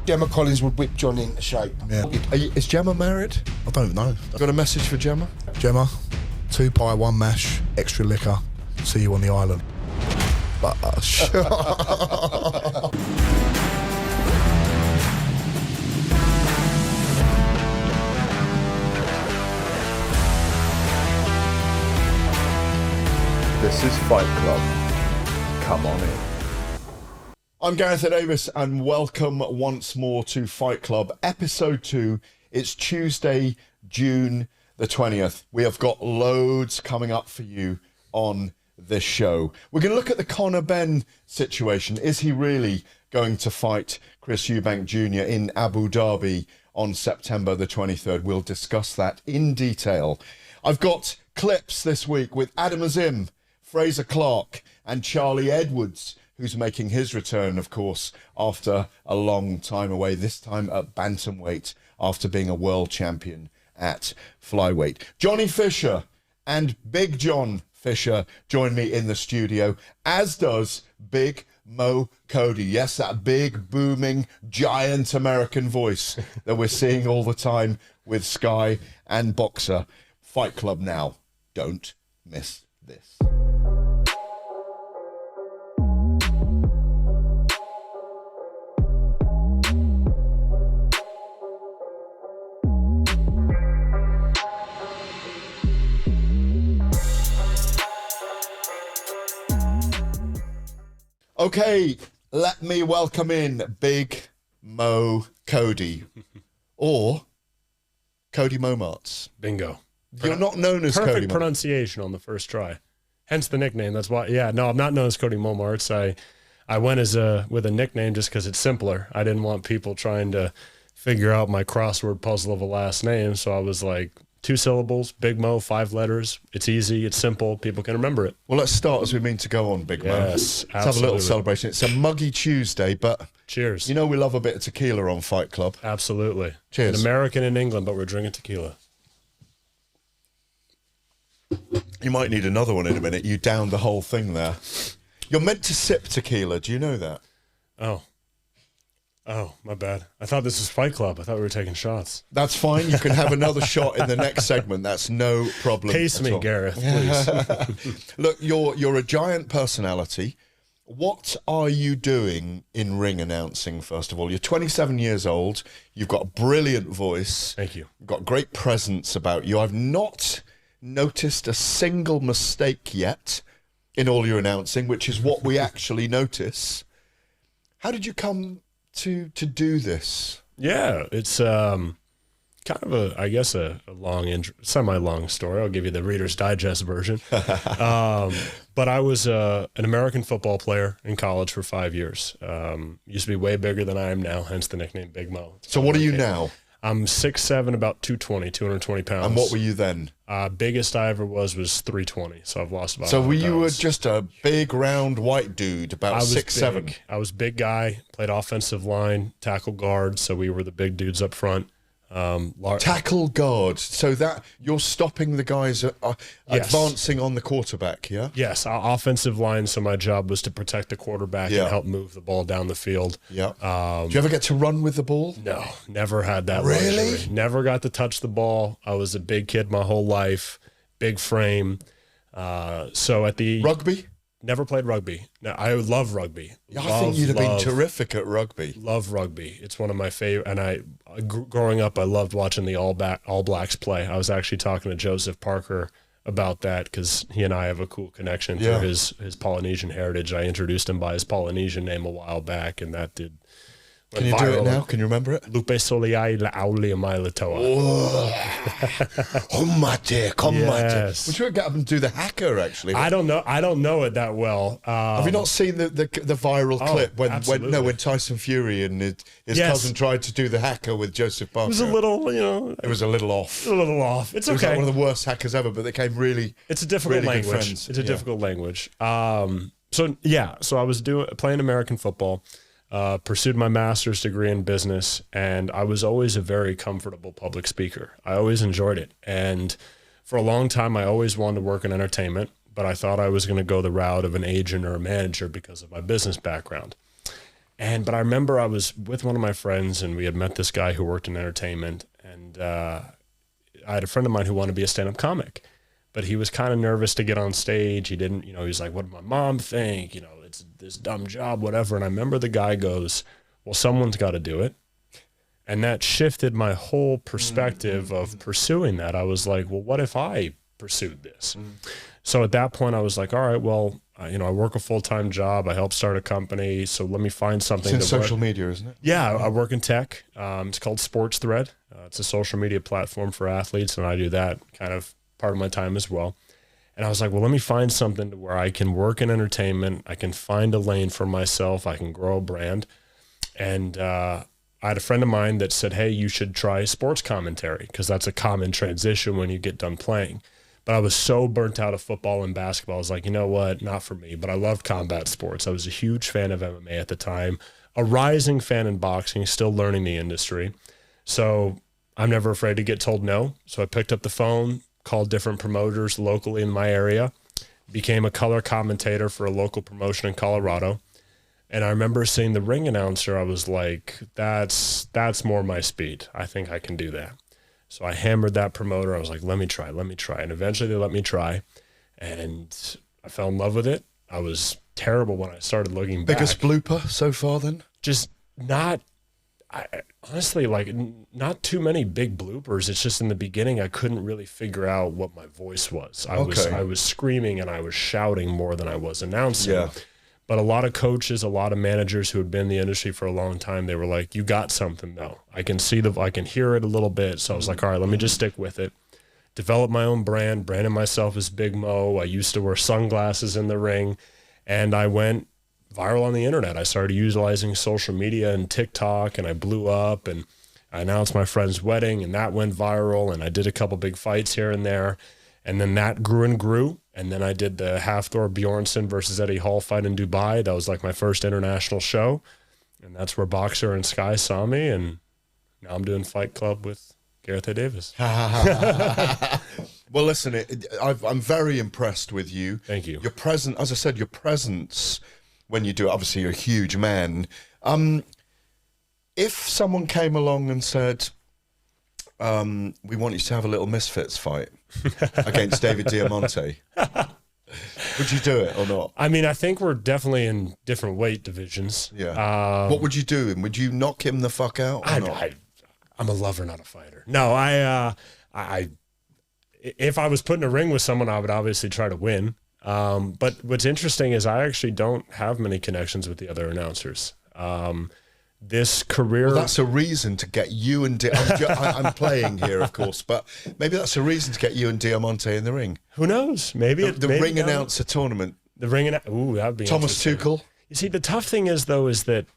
Gemma Collins would whip John into shape. Yeah. Is Gemma married? I don't know. Got a message for Gemma? Gemma, 2 pie, 1 mash, extra liquor. See you on the island. Bosh. This is Fight Club. Come on in. I'm Gareth A. Davies, and welcome once more to Fight Club, episode 2. It's Tuesday, June the 20th. We have got loads coming up for you on this show. We're going to look at the Conor Benn situation. Is he really going to fight Chris Eubank Jr. in Abu Dhabi on September the 23rd? We'll discuss that in detail. I've got clips this week with Azim, Frazer Clarke and Charlie Edwards, who's making his return, of course, after a long time away, this time at bantamweight, after being a world champion at flyweight. Johnny Fisher and Big John Fisher join me in the studio, as does Big Mo Cody. Yes, that big, booming, giant American voice that we're seeing all the time with Sky and Boxer. Fight Club now. Don't miss this. Okay, let me welcome in Big Mo Cody, or Cody Momarts. Bingo. You're not known as Cody Perfect pronunciation on the first try. Hence the nickname. That's why. Yeah, no, I'm not known as Cody Momarts. I went with a nickname just because it's simpler. I didn't want people trying to figure out my crossword puzzle of a last name, so I was like, 2 syllables, Big Mo, 5 letters. It's easy, it's simple, people can remember it. Well, let's start as we mean to go on, Big Mo. Yes, let's have a little celebration. It's a muggy Tuesday, but cheers. You know we love a bit of tequila on Fight Club. Absolutely. Cheers. An American in England, but we're drinking tequila. You might need another one in a minute. You downed the whole thing there. You're meant to sip tequila. Do you know that? Oh, my bad. I thought this was Fight Club. I thought we were taking shots. That's fine. You can have another shot in the next segment. That's no problem. Pace me, Gareth, please. Look, you're a giant personality. What are you doing in ring announcing, first of all? You're 27 years old. You've got a brilliant voice. Thank you. You've got great presence about you. I've not noticed a single mistake yet in all your announcing, which is what we actually notice. How did you come to do this? Yeah, it's kind of a long, semi-long story. I'll give you the Reader's Digest version. But I was an American football player in college for 5 years. Used to be way bigger than I am now, hence the nickname Big Mo. So what are you now? I'm 6'7", about 220 pounds. And what were you then? Biggest I ever was 320, so I've lost about 100 So you were pounds. just a big, round, white dude, about 6'7". I was big guy, played offensive line, tackle guard, so we were the big dudes up front. Tackle guard, so that you're stopping the guys advancing on the quarterback, yeah? Yes, offensive line, so my job was to protect the quarterback and help move the ball down the field. Yeah. Do you ever get to run with the ball? No, never had that Really? luxury. Never got to touch the ball. I was a big kid my whole life, big frame. So at the... Rugby? Never played rugby. No, I love rugby. I think you'd have been terrific at rugby. Love rugby. It's one of my favorite. And growing up, I loved watching the All Blacks play. I was actually talking to Joseph Parker about that because he and I have a cool connection through his Polynesian heritage. I introduced him by his Polynesian name a while back, and that did. Can you do it now? Can you remember it? Lupe Soliai La'auli Mai Latoa. Yes. We should get up and do the hacker, actually. I don't know it that well. Have you not seen the viral clip when Tyson Fury and his cousin tried to do the hacker with Joseph Parker? It was a little, It was a little off. A little off. It's okay. It was like one of the worst hackers ever, but they came really. It's a difficult really language. It's a difficult language. So I was playing American football. Pursued my master's degree in business, and I was always a very comfortable public speaker. I always enjoyed it. And for a long time, I always wanted to work in entertainment, but I thought I was going to go the route of an agent or a manager because of my business background. But I remember I was with one of my friends, and we had met this guy who worked in entertainment, and I had a friend of mine who wanted to be a stand-up comic, but he was kind of nervous to get on stage. He didn't, he was like, what did my mom think? It's this dumb job, whatever. And I remember the guy goes, well, someone's got to do it. And that shifted my whole perspective of pursuing that. I was like, well, what if I pursued this? So at that point I was like, all right, well, I work a full-time job. I help start a company. So let me find something. It's in social media, isn't it? Yeah, I work in tech. It's called Sports Thread. It's a social media platform for athletes, and I do that kind of part of my time as well. And I was like, well, let me find something to where I can work in entertainment. I can find a lane for myself. I can grow a brand. And I had a friend of mine that said, hey, you should try sports commentary, because that's a common transition when you get done playing. But I was so burnt out of football and basketball. I was like, you know what? Not for me. But I loved combat sports. I was a huge fan of MMA at the time, a rising fan in boxing, still learning the industry. So I'm never afraid to get told no. So I picked up the phone, called different promoters locally in my area, became a color commentator for a local promotion in Colorado. And I remember seeing the ring announcer. I was like, that's more my speed. I think I can do that. So I hammered that promoter. I was like, let me try. And eventually they let me try. And I fell in love with it. I was terrible when I started looking back. Biggest blooper so far then? Just honestly, like, not too many big bloopers. It's just in the beginning, I couldn't really figure out what my voice was. I was screaming and I was shouting more than I was announcing. Yeah. But a lot of coaches, a lot of managers who had been in the industry for a long time, they were like, you got something though. I can hear it a little bit. So I was like, all right, let me just stick with it. Develop my own branded myself as Big Mo. I used to wear sunglasses in the ring, and I went viral on the internet. I started utilizing social media and TikTok, and I blew up, and I announced my friend's wedding, and that went viral, and I did a couple big fights here and there. And then that grew and grew. And then I did the Hafthor Bjornsson versus Eddie Hall fight in Dubai. That was like my first international show. And that's where Boxer and Sky saw me. And now I'm doing Fight Club with Gareth A. Davies. Well, listen, I'm very impressed with you. Thank you. Your presence, as I said, your presence when you do it, obviously you're a huge man. If someone came along and said, we want you to have a little Misfits fight against David Diamante, would you do it or not? I mean, I think we're definitely in different weight divisions. Yeah. What would you do? Would you knock him the fuck out or not? I'm a lover, not a fighter. No, if I was put in a ring with someone, I would obviously try to win. But what's interesting is I actually don't have many connections with the other announcers. This career... Well, that's a reason to get you and... I'm playing here, of course, but maybe that's a reason to get you and Diamante in the ring. Who knows? Maybe... The ring announcer tournament. The ring announcer... Ooh, that'd be Thomas Tuchel. You see, the tough thing is, though, is that,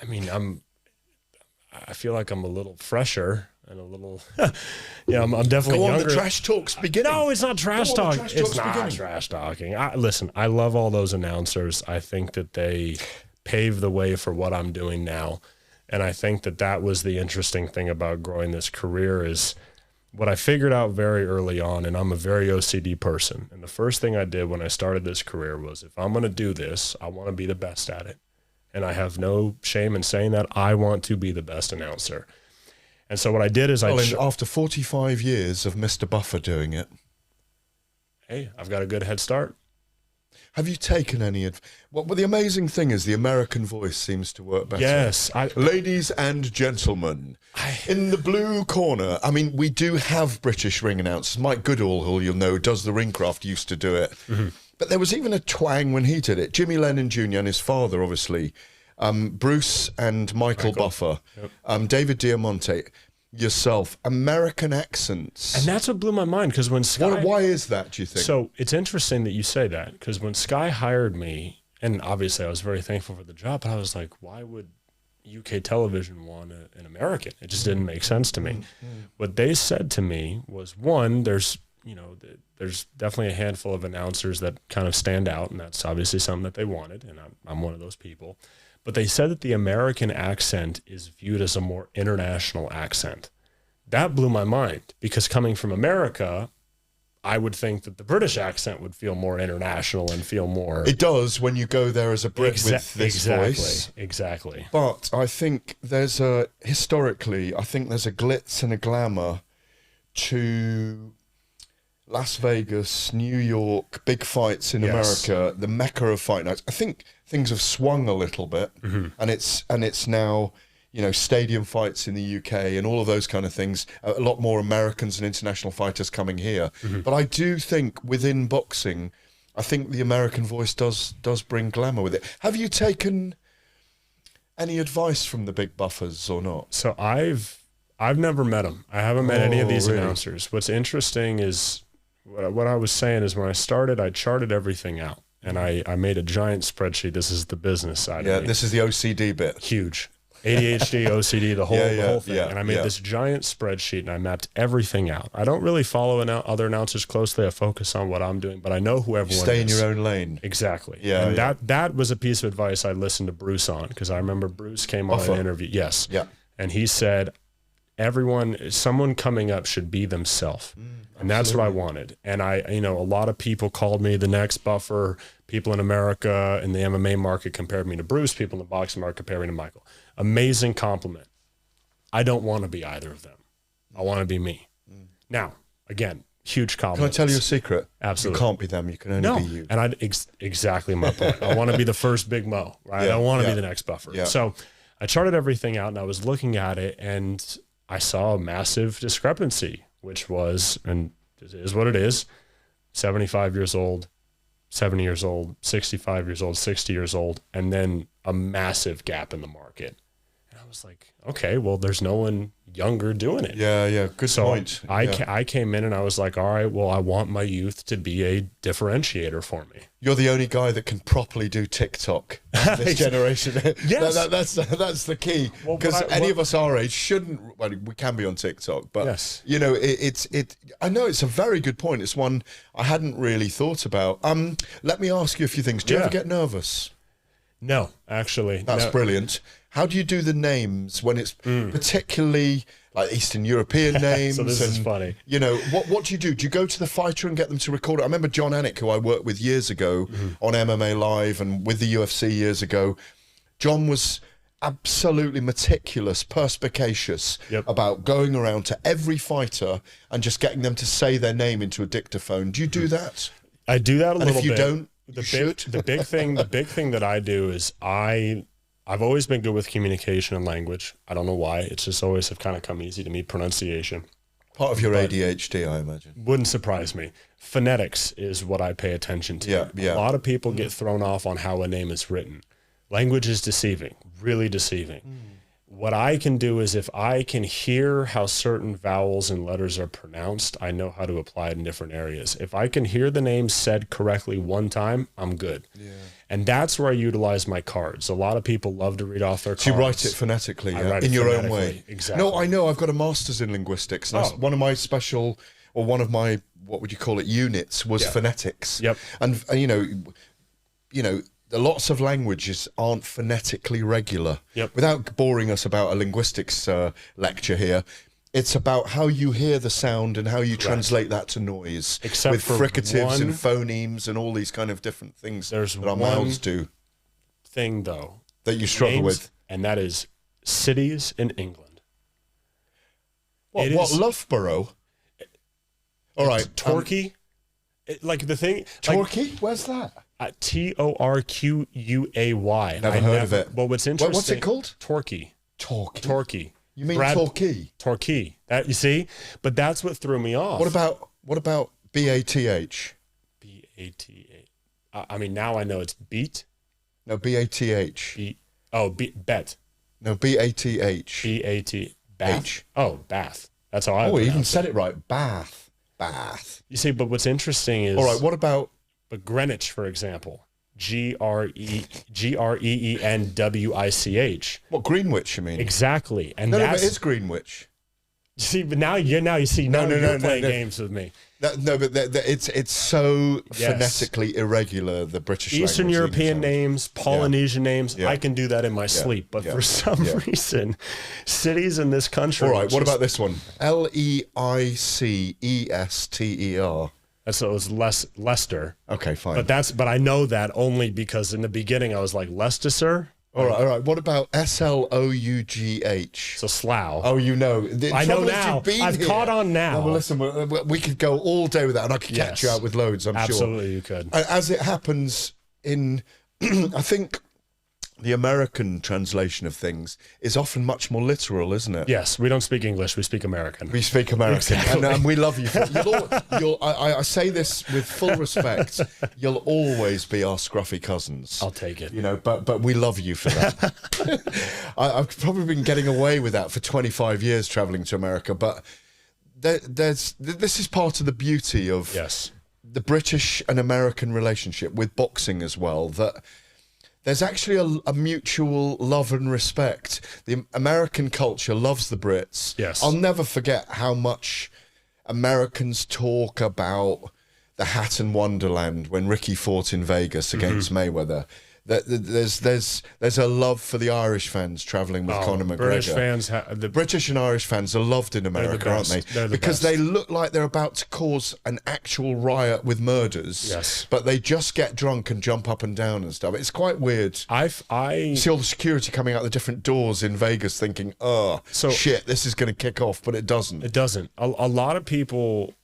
I mean, I feel like I'm a little fresher and a little... I'm definitely Go on, younger. the trash talk's beginning. No, it's not trash talk. It's not trash talking. Listen, I love all those announcers. I think that they... pave the way for what I'm doing now. And I think that was the interesting thing about growing this career is what I figured out very early on, and I'm a very OCD person. And the first thing I did when I started this career was, if I'm going to do this, I want to be the best at it. And I have no shame in saying that. I want to be the best announcer. And so what I did is after 45 years of Mr. Buffer doing it. Hey, I've got a good head start. Have you taken any... Well, the amazing thing is the American voice seems to work better. Yes. Ladies and gentlemen, in the blue corner, I mean, we do have British ring announcers. Mike Goodall, who you'll know, does the Ringcraft, used to do it. Mm-hmm. But there was even a twang when he did it. Jimmy Lennon Jr. and his father, obviously. Bruce and Michael Buffer. Yep. David Diamante. Yourself, American accents. And that's what blew my mind, because when Sky... Why is that, do you think? So it's interesting that you say that, because when Sky hired me, and obviously I was very thankful for the job, but I was like, why would UK television want an American? It just didn't make sense to me. Mm-hmm. What they said to me was, one, there's definitely a handful of announcers that kind of stand out, and that's obviously something that they wanted, and I'm one of those people. But they said that the American accent is viewed as a more international accent. That blew my mind, because coming from America, I would think that the British accent would feel more international and feel more. It does when you go there as a Brit with this voice. Exactly. But I think there's a glitz and a glamour to Las Vegas, New York, big fights in America, the mecca of fight nights. I think things have swung a little bit, and it's now, you know, stadium fights in the UK and all of those kind of things. A lot more Americans and international fighters coming here. But I do think within boxing, I think the American voice does bring glamour with it. Have you taken any advice from the big buffers or not? So I've never met them. I haven't met any of these announcers. What's interesting is what I was saying is when I started, I charted everything out. And I made a giant spreadsheet. This is the business side of me. This is the OCD bit. Huge. ADHD, OCD, the whole thing. And I made this giant spreadsheet and I mapped everything out. I don't really follow other announcers closely. I focus on what I'm doing, but I know who everyone Stay in is. your own lane. Exactly. And that was a piece of advice I listened to Bruce on, because I remember Bruce came on an interview. Yes. Yeah. And he said, someone coming up should be themselves. And that's what I wanted. And a lot of people called me the next buffer. People in America in the MMA market compared me to Bruce. People in the boxing market compared me to Michael. Amazing compliment. I don't want to be either of them. I want to be me. Now, again, huge compliment. Can I tell you a secret? Absolutely. You can't be them. You can only be you. And exactly my point. I want to be the first Big Mo, right? I don't want to be the next buffer. Yeah. So I charted everything out and I was looking at it and I saw a massive discrepancy, which was, and it is what it is, 75 years old, 70 years old, 65 years old, 60 years old, and then a massive gap in the market. And I was like, okay, well, there's no one younger doing it. Yeah, good point. I came in and I was like, all right, well, I want my youth to be a differentiator for me. You're the only guy that can properly do TikTok in this generation. Yes. That's the key. Because any of us our age shouldn't, well, we can be on TikTok, but you know, I know it's a very good point. It's one I hadn't really thought about. Let me ask you a few things. Do you ever get nervous? No, actually. That's brilliant. How do you do the names when it's particularly like Eastern European names? So this is funny. You know, what do you do? Do you go to the fighter and get them to record it? I remember John Anik, who I worked with years ago on MMA Live and with the UFC years ago. John was absolutely meticulous, perspicacious about going around to every fighter and just getting them to say their name into a dictaphone. Do you do that? I do that a little bit. And if you don't, you should. The big thing that I do is I've always been good with communication and language. I don't know why. It's just always have kind of come easy to me. Pronunciation. Part of your ADHD, I imagine. Wouldn't surprise me. Phonetics is what I pay attention to. A lot of people get thrown off on how a name is written. Language is deceiving, really deceiving. What I can do is if I can hear how certain vowels and letters are pronounced, I know how to apply it in different areas. If I can hear the name said correctly one time, I'm good. Yeah. And that's where I utilize my cards. A lot of people love to read off their cards. So you write it phonetically, in your own way. Exactly. No, I know. I've got a master's in linguistics. And one of my special, or one of my, what would you call it, units was phonetics. Yep. And you know, lots of languages aren't phonetically regular. Yep. Without boring us about a linguistics lecture here, it's about how you hear the sound and how you translate that to noise. Except with for fricatives and phonemes and all these kind of different things that our mouths do. Thing, though, that you struggle with. And that is cities in England. What Loughborough? All right. Torquay? Like the thing... Torquay? Where's that? Torquay. Never heard of it. Well, what's interesting... What's it called? Torquay. Torquay. You mean Torquay? Torquay. That, you see? But that's what threw me off. What about B-A-T-H? B-A-T-H. I mean, now I know it's beat. No, B-A-T-H. Bet. No, B-A-T-H. B-A-T. Bath. Oh, Bath. That's how I you even said it right. Bath. You see, but what's interesting is... All right, what about... But Greenwich, for example. Greenwich. What, Greenwich, you mean? Exactly. And no, but it's Greenwich. See, but now you see, you're playing games with me. No, but it's so phonetically irregular, the British Eastern European names, Polynesian names, I can do that in my sleep. But for some reason, cities in this country... All right, what about this one? Leicester. So it was Leicester. Okay, fine. But I know that only because in the beginning I was like Leicestershire. All right. What about Slough? So Slough. Oh, you know. I know now. I've caught on now. Well, listen, we could go all day with that, and I could catch you out with loads, I'm sure. Absolutely, you could. As it happens in, I think, the American translation of things is often much more literal, isn't it? Yes, we don't speak English. We speak American. We speak American, Exactly. and we love you. I say this with full respect. You'll always be our scruffy cousins. I'll take it. You know, but we love you for that. I've probably been getting away with that for 25 years traveling to America, but this is part of the beauty of the British and American relationship with boxing as well, that there's actually a mutual love and respect. The American culture loves the Brits. Yes. I'll never forget how much Americans talk about the Hatton Wonderland when Ricky fought in Vegas against Mayweather. There's a love for the Irish fans traveling with Conor McGregor. British fans, the British and Irish fans are loved in America, aren't they? Because they look like they're about to cause an actual riot with murders. Yes. But they just get drunk and jump up and down and stuff. It's quite weird. I see all the security coming out the different doors in Vegas thinking, shit, this is going to kick off, but it doesn't. It doesn't. A lot of people,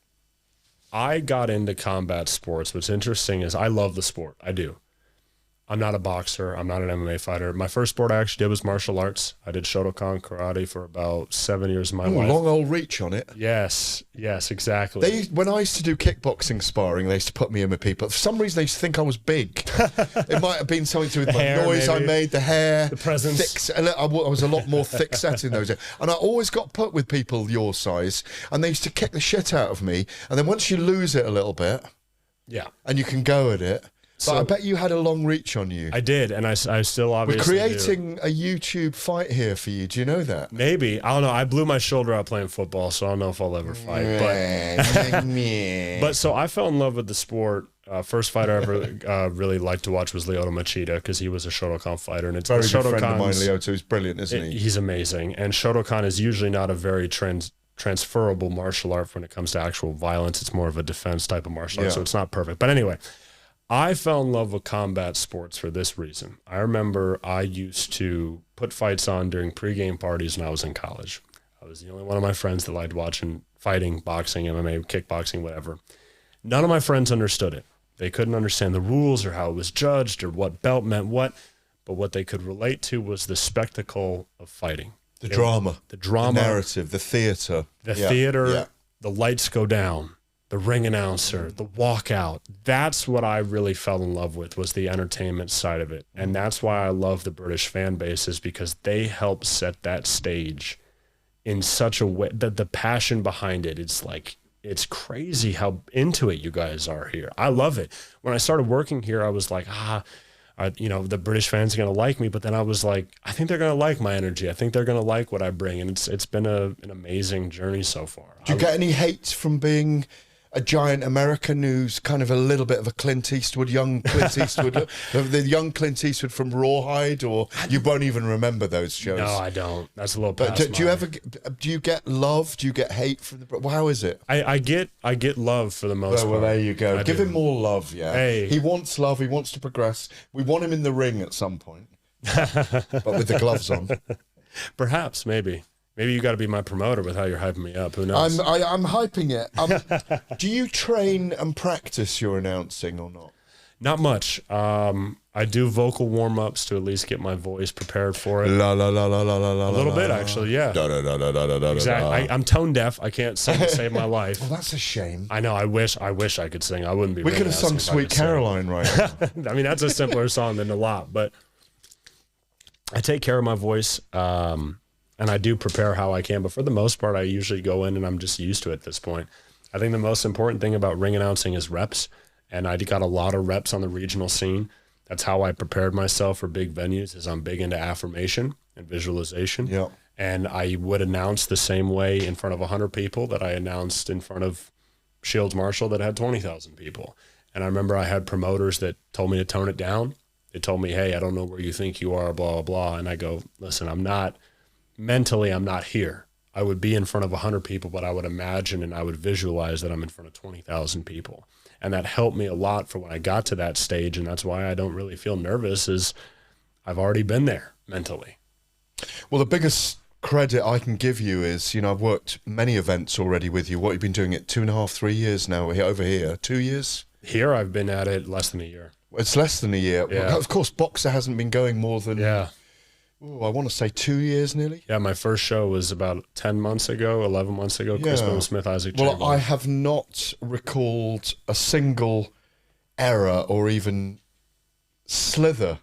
I got into combat sports. What's interesting is I love the sport. I do. I'm not a boxer. I'm not an MMA fighter. My first sport I actually did was martial arts. I did Shotokan karate for about 7 years of my life. Long old reach on it. Yes, exactly. When I used to do kickboxing sparring, they used to put me in with people. For some reason, they used to think I was big. It might have been something to do with the noise maybe. I made, the hair, the presence. I was a lot more thick set in those days. And I always got put with people your size, and they used to kick the shit out of me. And then once you lose it a little bit, and you can go at it. But I bet you had a long reach on you. I did, and I still obviously We're creating a YouTube fight here for you. Do you know that? Maybe. I don't know. I blew my shoulder out playing football, so I don't know if I'll ever fight. But so I fell in love with the sport. First fighter I ever really liked to watch was Lyoto Machida because he was a Shotokan fighter. And it's very good friend of mine, Lyoto. He's brilliant, isn't he? He's amazing. And Shotokan is usually not a very transferable martial art when it comes to actual violence. It's more of a defense type of martial art, so it's not perfect. But anyway, I fell in love with combat sports for this reason. I remember I used to put fights on during pregame parties when I was in college. I was the only one of my friends that liked watching fighting, boxing, MMA, kickboxing, whatever. None of my friends understood it. They couldn't understand the rules or how it was judged or what belt meant what, but what they could relate to was the spectacle of fighting. The drama, the narrative, the theater. The lights go down. The ring announcer, the walkout. That's what I really fell in love with, was the entertainment side of it. And that's why I love the British fan base, is because they help set that stage in such a way that the passion behind it, it's crazy how into it you guys are here. I love it. When I started working here, I was like, the British fans are going to like me. But then I was like, I think they're going to like my energy. I think they're going to like what I bring. And it's been an amazing journey so far. Do you get any hate from being a giant American who's kind of a little bit of a young Clint Eastwood, the young Clint Eastwood from Rawhide, or you won't even remember those shows? No, I don't. That's a little past do you get love? Do you get hate from the? Well, how is it? I get love for the most part. Well, there you go. Give him more love, yeah. Hey. He wants love. He wants to progress. We want him in the ring at some point, but with the gloves on. Perhaps, maybe. Maybe you got to be my promoter with how you're hyping me up. Who knows? I'm hyping it. Do you train and practice your announcing or not? Not much. I do vocal warm-ups to at least get my voice prepared for it. La la la la la la la. A little bit, actually, yeah. Da da da da da da. Exactly. I'm tone deaf. I can't sing to save my life. Well, that's a shame. I know. I wish I could sing. I wouldn't be. We could have sung "Sweet Caroline" right now. I mean, that's a simpler song than a lot, but I take care of my voice. And I do prepare how I can, but for the most part, I usually go in and I'm just used to it at this point. I think the most important thing about ring announcing is reps, and I got a lot of reps on the regional scene. That's how I prepared myself for big venues, is I'm big into affirmation and visualization. Yeah. And I would announce the same way in front of 100 people that I announced in front of Shields Marshall that had 20,000 people. And I remember I had promoters that told me to tone it down. They told me, hey, I don't know where you think you are, blah, blah, blah. And I go, listen, mentally, I'm not here. I would be in front of 100 people, but I would imagine and I would visualize that I'm in front of 20,000 people. And that helped me a lot for when I got to that stage. And that's why I don't really feel nervous, is I've already been there mentally. Well, the biggest credit I can give you is, I've worked many events already with you. What, you've been doing it 2.5, 3 years now over here? 2 years? Here, I've been at it less than a year. It's less than a year. Yeah. Well, of course, Boxer hasn't been going more than, Yeah. I want to say 2 years nearly. Yeah, my first show was about 10 months ago, 11 months ago, Chris Bone Smith, Isaac Well, Chamberlain. I have not recalled a single error or even slither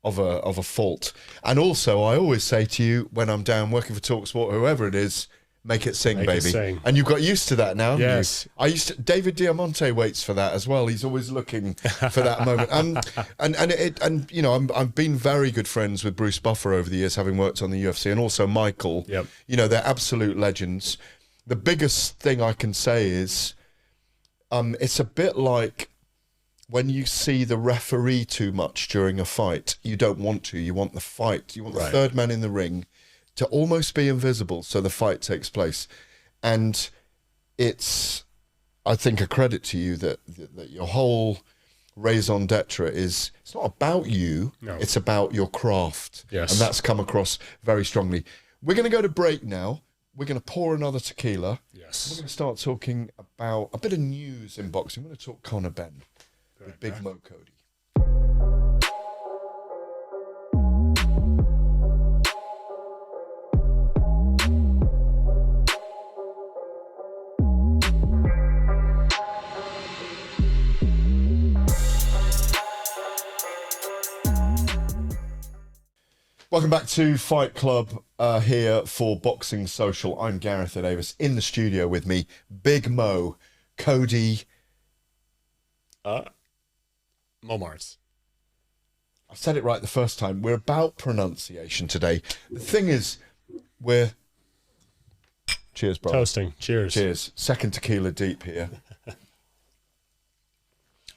of a fault. And also, I always say to you when I'm down working for TalkSport, whoever it is, make it sing, Make it baby. sing. And you've got used to that now, haven't Yes. you? David Diamante waits for that as well. He's always looking for that moment. I've been very good friends with Bruce Buffer over the years, having worked on the UFC, and also Michael. Yep. They're absolute legends. The biggest thing I can say is, it's a bit like when you see the referee too much during a fight. You don't want to. You want the fight. You want the third man in the ring to almost be invisible so the fight takes place. And it's, I think, a credit to you that your whole raison d'etre is, it's not about you, it's about your craft. Yes. And that's come across very strongly. We're going to go to break now. We're going to pour another tequila. Yes. We're going to start talking about a bit of news in boxing. We're going to talk Conor Benn with Big Mo Cody. Welcome back to Fight Club here for Boxing Social. I'm Gareth A. Davies. In the studio with me, Big Mo, Cody. Momarts. I said it right the first time. We're about pronunciation today. The thing is, cheers, bro. Toasting. Cheers. Cheers. Second tequila deep here.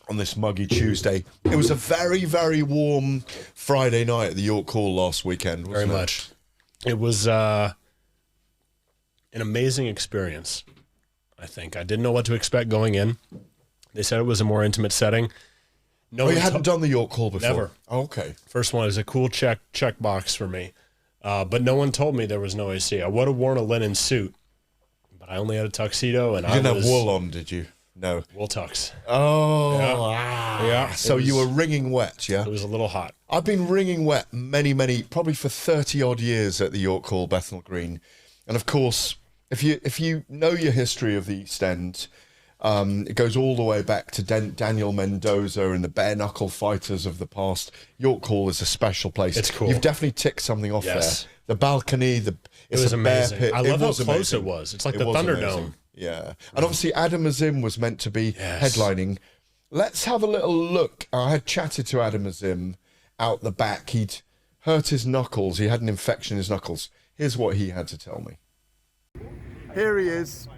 On this muggy Tuesday. It was a very, very warm Friday night at the York Hall last weekend, wasn't Very it? much. It was an amazing experience, I think. I didn't know what to expect going in. They said it was a more intimate setting. No, You hadn't done the York Hall before? Never. Oh, okay. First one is a cool check box for me. But no one told me there was no AC. I would have worn a linen suit, but I only had a tuxedo, and You didn't have wool on, did you? No. Wool tux. Oh. Yeah. So you were wringing wet, yeah? It was a little hot. I've been wringing wet many, probably for 30 odd years at the York Hall, Bethnal Green. And of course, if you know your history of the East End, it goes all the way back to Daniel Mendoza and the bare knuckle fighters of the past. York Hall is a special place. It's cool. You've definitely ticked something off Yes. there. The balcony, it was a bare amazing. pit. I love how was close amazing. it was. It's like It the was Thunderdome. amazing. Yeah. And obviously Adam Azim was meant to be Yes. headlining. Let's have a little look. I had chatted to Adam Azim out the back. He'd hurt his knuckles. He had an infection in his knuckles. Here's what he had to tell me. Here he is.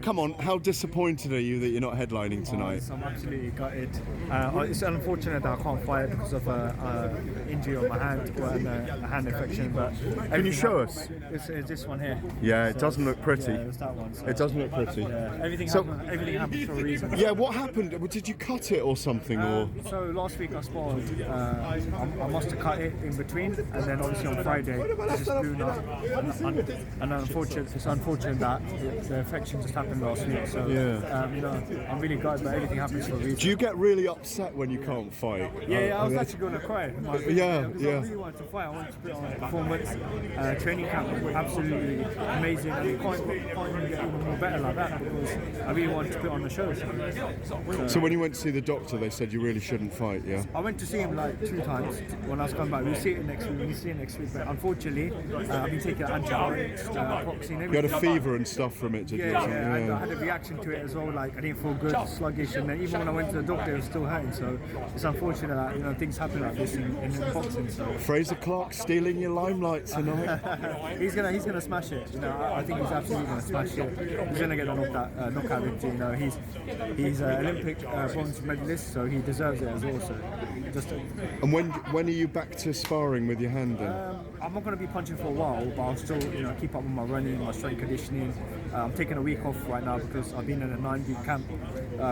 Come on, how disappointed are you that you're not headlining tonight? I'm absolutely gutted. It's unfortunate that I can't fight because of an injury on my hand and a hand infection. But Can you show us? It's this one here. Yeah, it doesn't look pretty. Yeah, it's that one. So, It doesn't look pretty. everything happens for a reason. Yeah, what happened? Did you cut it or something? Or So last week I sparred. I must have cut it in between, and then obviously on Friday it just blew up. And it's unfortunate that the infection just happened last week. So I'm really gutted, but everything happens for a reason. do you get really upset when you can't fight? Yeah, I was actually going to cry. Because Yeah. I really wanted to fight. I wanted to put on a performance. Training camp was absolutely amazing. I mean, can't even get even more better like that because I really wanted to put on the show. So when you went to see the doctor, they said you really shouldn't fight, yeah? I went to see him like 2 times when I was coming back. We'll see it next week. But unfortunately, I've been taking antibiotics, proxy, and You had everything. a fever and stuff from it, did you? or something? I had a reaction to it as well. Like I didn't feel good, sluggish, and then even when I went to the doctor, it was still hurting. So it's unfortunate that things happen like this in boxing. So Frazer Clarke stealing your limelight tonight. he's gonna smash it. I think he's absolutely gonna smash it. He's gonna get the knockout victory. He's an Olympic bronze medalist, so he deserves it as well. So just And when are you back to sparring with your hand then? I'm not going to be punching for a while, but I'll still, keep up with my running, my strength conditioning. I'm taking a week off right now because I've been in a 9-week camp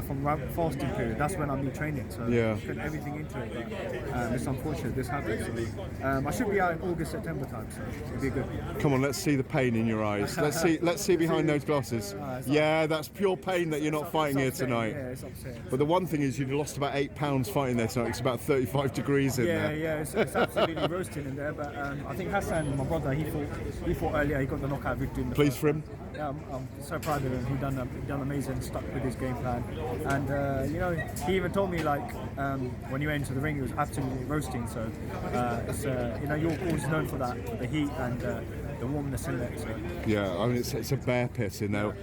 from fasting period. That's when I'll be training, so I put everything into it. But it's unfortunate this happened. So I should be out in August, September time, so it'll be good. Come on, let's see the pain in your eyes. Let's see behind those glasses. Yeah, that's pure pain that you're not fighting here tonight. Yeah, it's upsetting. But the one thing is, you've lost about 8 pounds fighting there tonight. It's about 35 degrees in there. Yeah, it's absolutely roasting in there. But I think Hassan, my brother, he fought earlier. He got the knockout victory. Pleased for him. Yeah, I'm so proud of him. He done amazing, stuck with his game plan, and he even told me when you went into the ring, it was absolutely roasting. So it's you're always known for that, the heat and the warmness in there. So. Yeah, I mean it's a bear pit in there.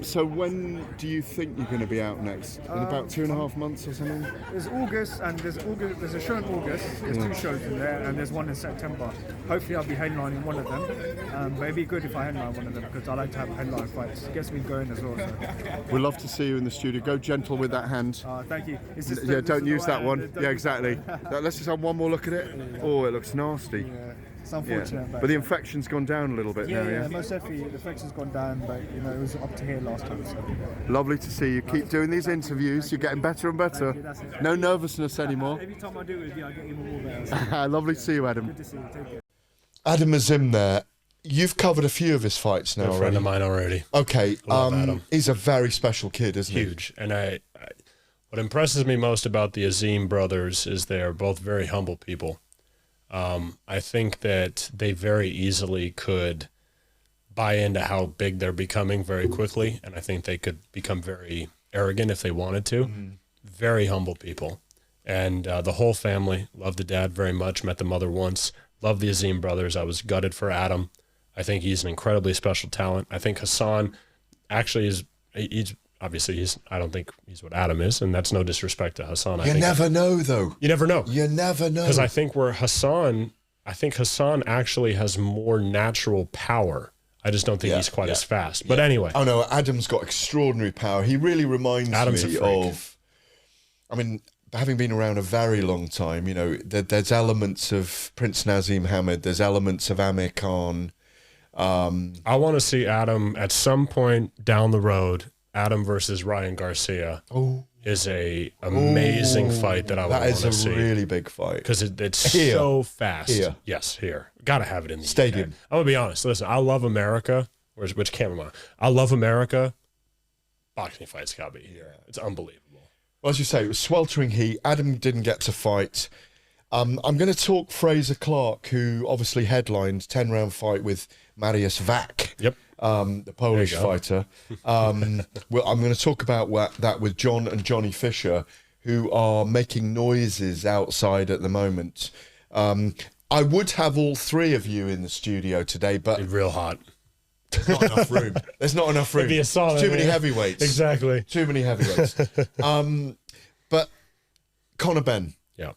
So when do you think you're going to be out next? In about 2.5 months or something? There's August, and there's a show in August. There's 2 shows in there, and there's one in September. Hopefully, I'll be headlining one of them. But it'd be good if I headline one of them because I like to have headline fights. It gets me going as well. So. We'd love to see you in the studio. Go gentle with that hand. Thank you. Don't use that one. Yeah, exactly. Let's just have one more look at it. Oh, it looks nasty. Yeah. It's unfortunate, but the infection's gone down a little bit now. Yeah, most definitely the infection's gone down, but it was up to here last time. So. Lovely to see you. Keep doing these interviews. You're getting better and better. No nervousness anymore. Every time I do it with you, I get even more better. Lovely to see you, Adam. Good to see you. Take care. Adam Azim there. You've covered a few of his fights now. A friend of mine already. Okay, Adam. He's a very special kid, isn't he? Huge. And what impresses me most about the Azim brothers is they are both very humble people. I think that they very easily could buy into how big they're becoming very quickly, and I think they could become very arrogant if they wanted to. Very humble people. And the whole family, love the dad very much, met the mother once, love the Azim brothers. I was gutted for Adam. I think he's an incredibly special talent. I think Hassan actually he's obviously I don't think he's what Adam is, and that's no disrespect to Hassan. You never know, though. You never know. You never know. Because I think Hassan actually has more natural power. I just don't think he's quite as fast. But anyway. Oh, no, Adam's got extraordinary power. He really reminds me of, I mean, having been around a very long time, there's elements of Prince Nazim Hamid, there's elements of Amir Khan. I want to see Adam at some point down the road. Adam versus Ryan Garcia is a amazing fight that I would want to see. That is a really big fight. Because it's so fast. Here. Yes, here. Got to have it in the stadium. UK. I'm going to be honest. Listen, I love America. Which camera am I? I love America. Boxing fights got to be here. It's unbelievable. Well, as you say, it was sweltering heat. Adam didn't get to fight. I'm going to talk Frazer Clarke, who obviously headlined 10-round fight with Mariusz Wach. Yep. The Polish fighter. I'm going to talk about that with John and Johnny Fisher, who are making noises outside at the moment. I would have all 3 of you in the studio today, but it's real hot. There's not enough room. There's not enough room. It'd be a sauna, too many heavyweights. Exactly. Too many heavyweights. But Conor Benn. Yeah.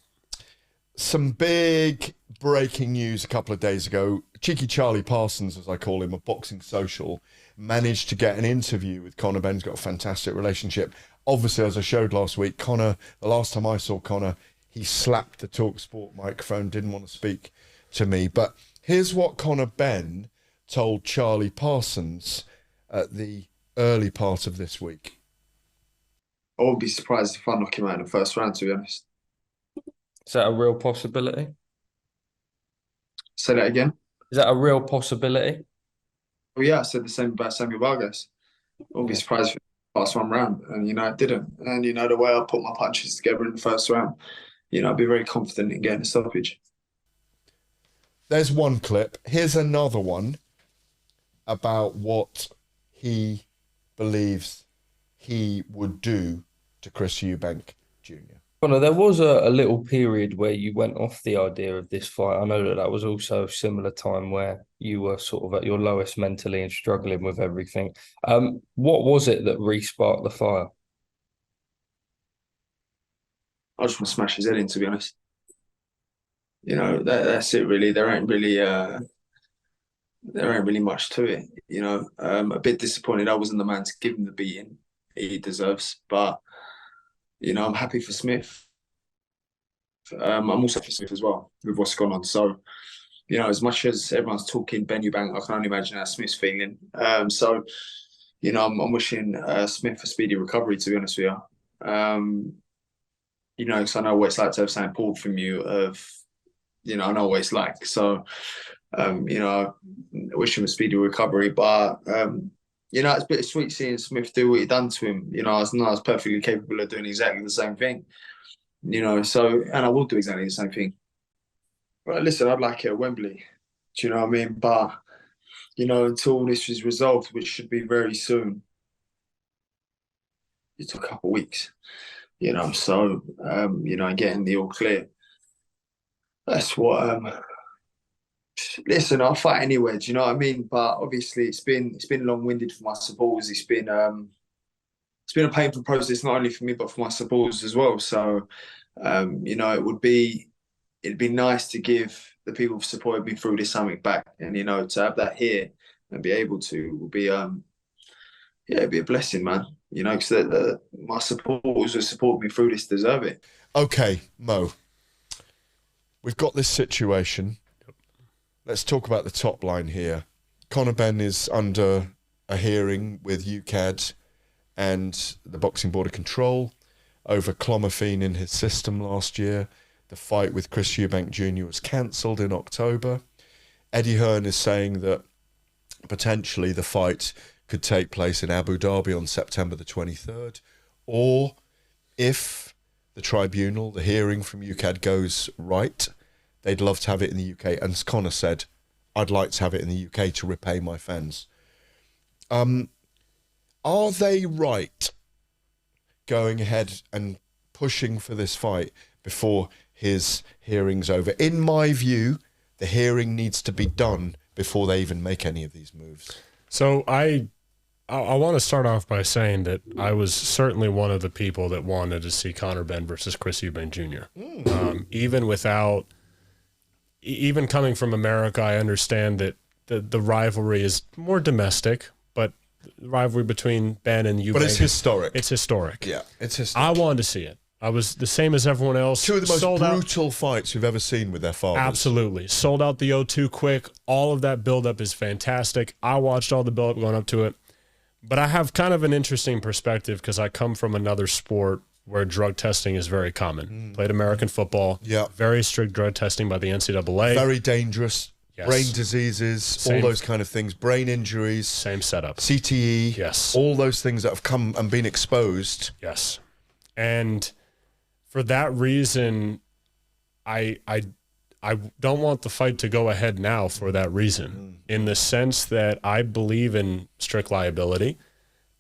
Some big breaking news a couple of days ago. Cheeky Charlie Parsons, as I call him, of Boxing Social, managed to get an interview with Conor Benn. He's got a fantastic relationship. Obviously, as I showed last week, Conor, the last time I saw Conor, he slapped the TalkSport microphone, didn't want to speak to me. But here's what Conor Benn told Charlie Parsons at the early part of this week. I wouldn't be surprised if I knock him out in the first round, to be honest. Is that a real possibility? Say that again? Is that a real possibility? Well, yeah, I said the same about Samuel Vargas. I wouldn't be surprised if it passed one round, and it didn't. And the way I put my punches together in the first round, I'd be very confident in getting a stoppage. There's one clip. Here's another one about what he believes he would do to Chris Eubank Jr. Conor, there was a little period where you went off the idea of this fight. I know that was also a similar time where you were sort of at your lowest mentally and struggling with everything. What was it that re-sparked the fire? I just want to smash his head in, to be honest. That's it really. There ain't really much to it. A bit disappointed I wasn't the man to give him the beating he deserves, but I'm happy for Smith. I'm also happy for Smith as well with what's gone on. So you know, as much as everyone's talking Ben Eubank, I can only imagine how Smith's feeling. So, you know, I'm wishing Smith a speedy recovery, to be honest with you. You know, because I know what it's like to have something pulled from you. You know, I know what it's like. So, you know, I wish him a speedy recovery. But, you know, it's bittersweet seeing Smith do what he done to him. You know, I was perfectly capable of doing exactly the same thing. You know, so, and I will do exactly the same thing. But listen, I'd like it at Wembley. Do you know what I mean? But, you know, until this is resolved, which should be very soon, it took a couple of weeks. You know, so, you know, getting the all clear. That's what, listen, I'll fight anywhere, do you know what I mean? But obviously it's been long-winded for my supporters. It's been a painful process, not only for me, but for my supporters as well. So, you know, it'd be nice to give the people who've supported me through this something back. And, you know, to have that here and be able to will be, yeah, it'd be a blessing, man. You know, because my supporters who support me through this deserve it. Okay, Mo, we've got this situation. Let's talk about the top line here. Conor Benn is under a hearing with UKAD and the Boxing Board of Control over clomiphene in his system last year. The fight with Chris Eubank Jr. was cancelled in October. Eddie Hearn is saying that potentially the fight could take place in Abu Dhabi on September the 23rd, or if the tribunal, the hearing from UKAD goes right, they'd love to have it in the UK. And as Conor said, I'd like to have it in the UK to repay my fans. Are they right going ahead and pushing for this fight before his hearing's over? In my view, the hearing needs to be done before they even make any of these moves. So I want to start off by saying that I was certainly one of the people that wanted to see Conor Benn versus Chris Eubank Jr. Even coming from America, I understand that the rivalry is more domestic, but the rivalry between Ben and Eubank. But it's historic. It's historic. Yeah, it's historic. I wanted to see it. I was the same as everyone else. Two of the most brutal fights we've ever seen with their fathers. Absolutely. Sold out the O2 quick. All of that buildup is fantastic. I watched all the buildup going up to it. But I have kind of an interesting perspective because I come from another sport where drug testing is very common. Played American football. Yeah. Very strict drug testing by the NCAA. Very dangerous. Yes. Brain diseases, all those kind of things. Brain injuries. Same setup. CTE. Yes. All those things that have come and been exposed. Yes. And for that reason, I don't want the fight to go ahead now for that reason, in the sense that I believe in strict liability.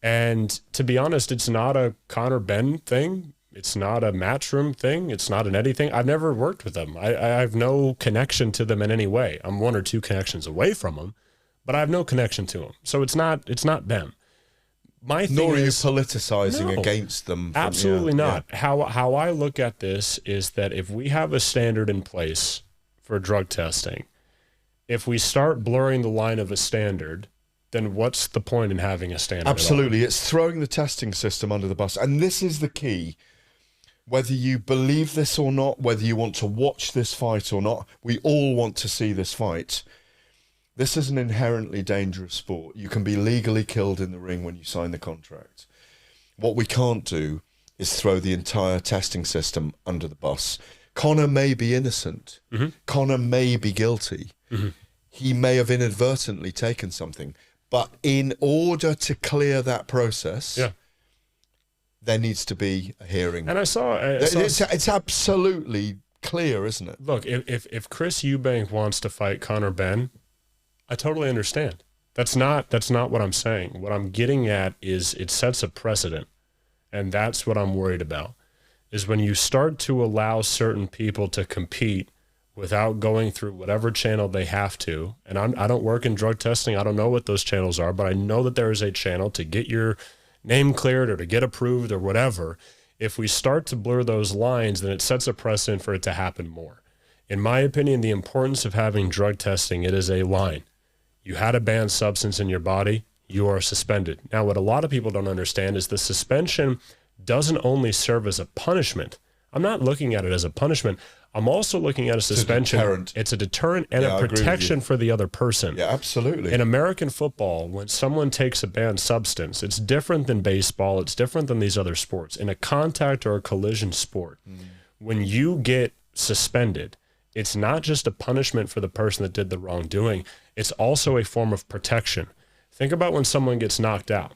And to be honest, it's not a Conor Benn thing. It's not a Matchroom thing. It's not an Eddie thing. I've never worked with them. I have no connection to them in any way. I'm one or two connections away from them, but I have no connection to them. So it's not them. My thing Nor are you is, politicizing against them. Absolutely not. Yeah. How I look at this is that if we have a standard in place for drug testing, if we start blurring the line of a standard, then what's the point in having a standard? Absolutely. It's throwing the testing system under the bus. And this is the key. Whether you believe this or not, whether you want to watch this fight or not, we all want to see this fight. This is an inherently dangerous sport. You can be legally killed in the ring when you sign the contract. What we can't do is throw the entire testing system under the bus. Conor may be innocent. Conor may be guilty. He may have inadvertently taken something. But in order to clear that process, there needs to be a hearing. And I saw it's absolutely clear, isn't it? Look, if Chris Eubank wants to fight Conor Benn, I totally understand. That's not what I'm saying. What I'm getting at is it sets a precedent, and that's what I'm worried about, is when you start to allow certain people to compete without going through whatever channel they have to. And I don't work in drug testing. I don't know what those channels are, but I know that there is a channel to get your name cleared or to get approved or whatever. If we start to blur those lines, then it sets a precedent for it to happen more. In my opinion, the importance of having drug testing, it is a line. You had a banned substance in your body, you are suspended. Now, what a lot of people don't understand is the suspension doesn't only serve as a punishment. I'm not looking at it as a punishment. I'm also looking at a suspension. It's a deterrent and a protection for the other person. Yeah, absolutely. In American football, when someone takes a banned substance, it's different than baseball. It's different than these other sports. In a contact or a collision sport, when you get suspended, it's not just a punishment for the person that did the wrongdoing. It's also a form of protection. Think about when someone gets knocked out.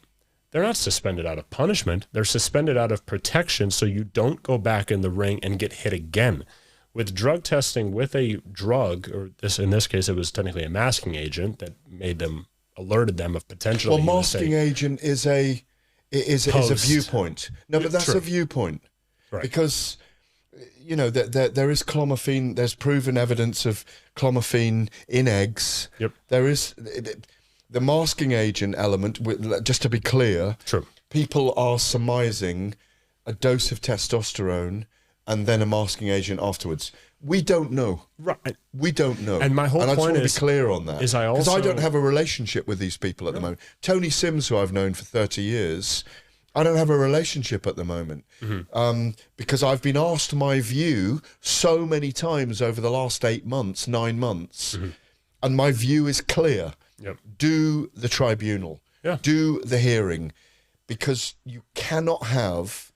They're not suspended out of punishment. They're suspended out of protection so you don't go back in the ring and get hit again. With drug testing with a drug, or in this case, it was technically a masking agent that alerted them of potential. Well, masking agent is a viewpoint. No, but that's a viewpoint. Right. Because, you know, there is clomiphene. There's proven evidence of clomiphene in eggs. Yep. There is the masking agent element. Just to be clear, true. People are surmising a dose of testosterone and then a masking agent afterwards. We don't know. Right. We don't know. And my whole point I just want to be clear on that. Because I don't have a relationship with these people at the moment. Tony Sims, who I've known for 30 years, I don't have a relationship at the moment. Because I've been asked my view so many times over the last 9 months. And my view is clear. Yep. Do the tribunal. Yeah. Do the hearing. Because you cannot have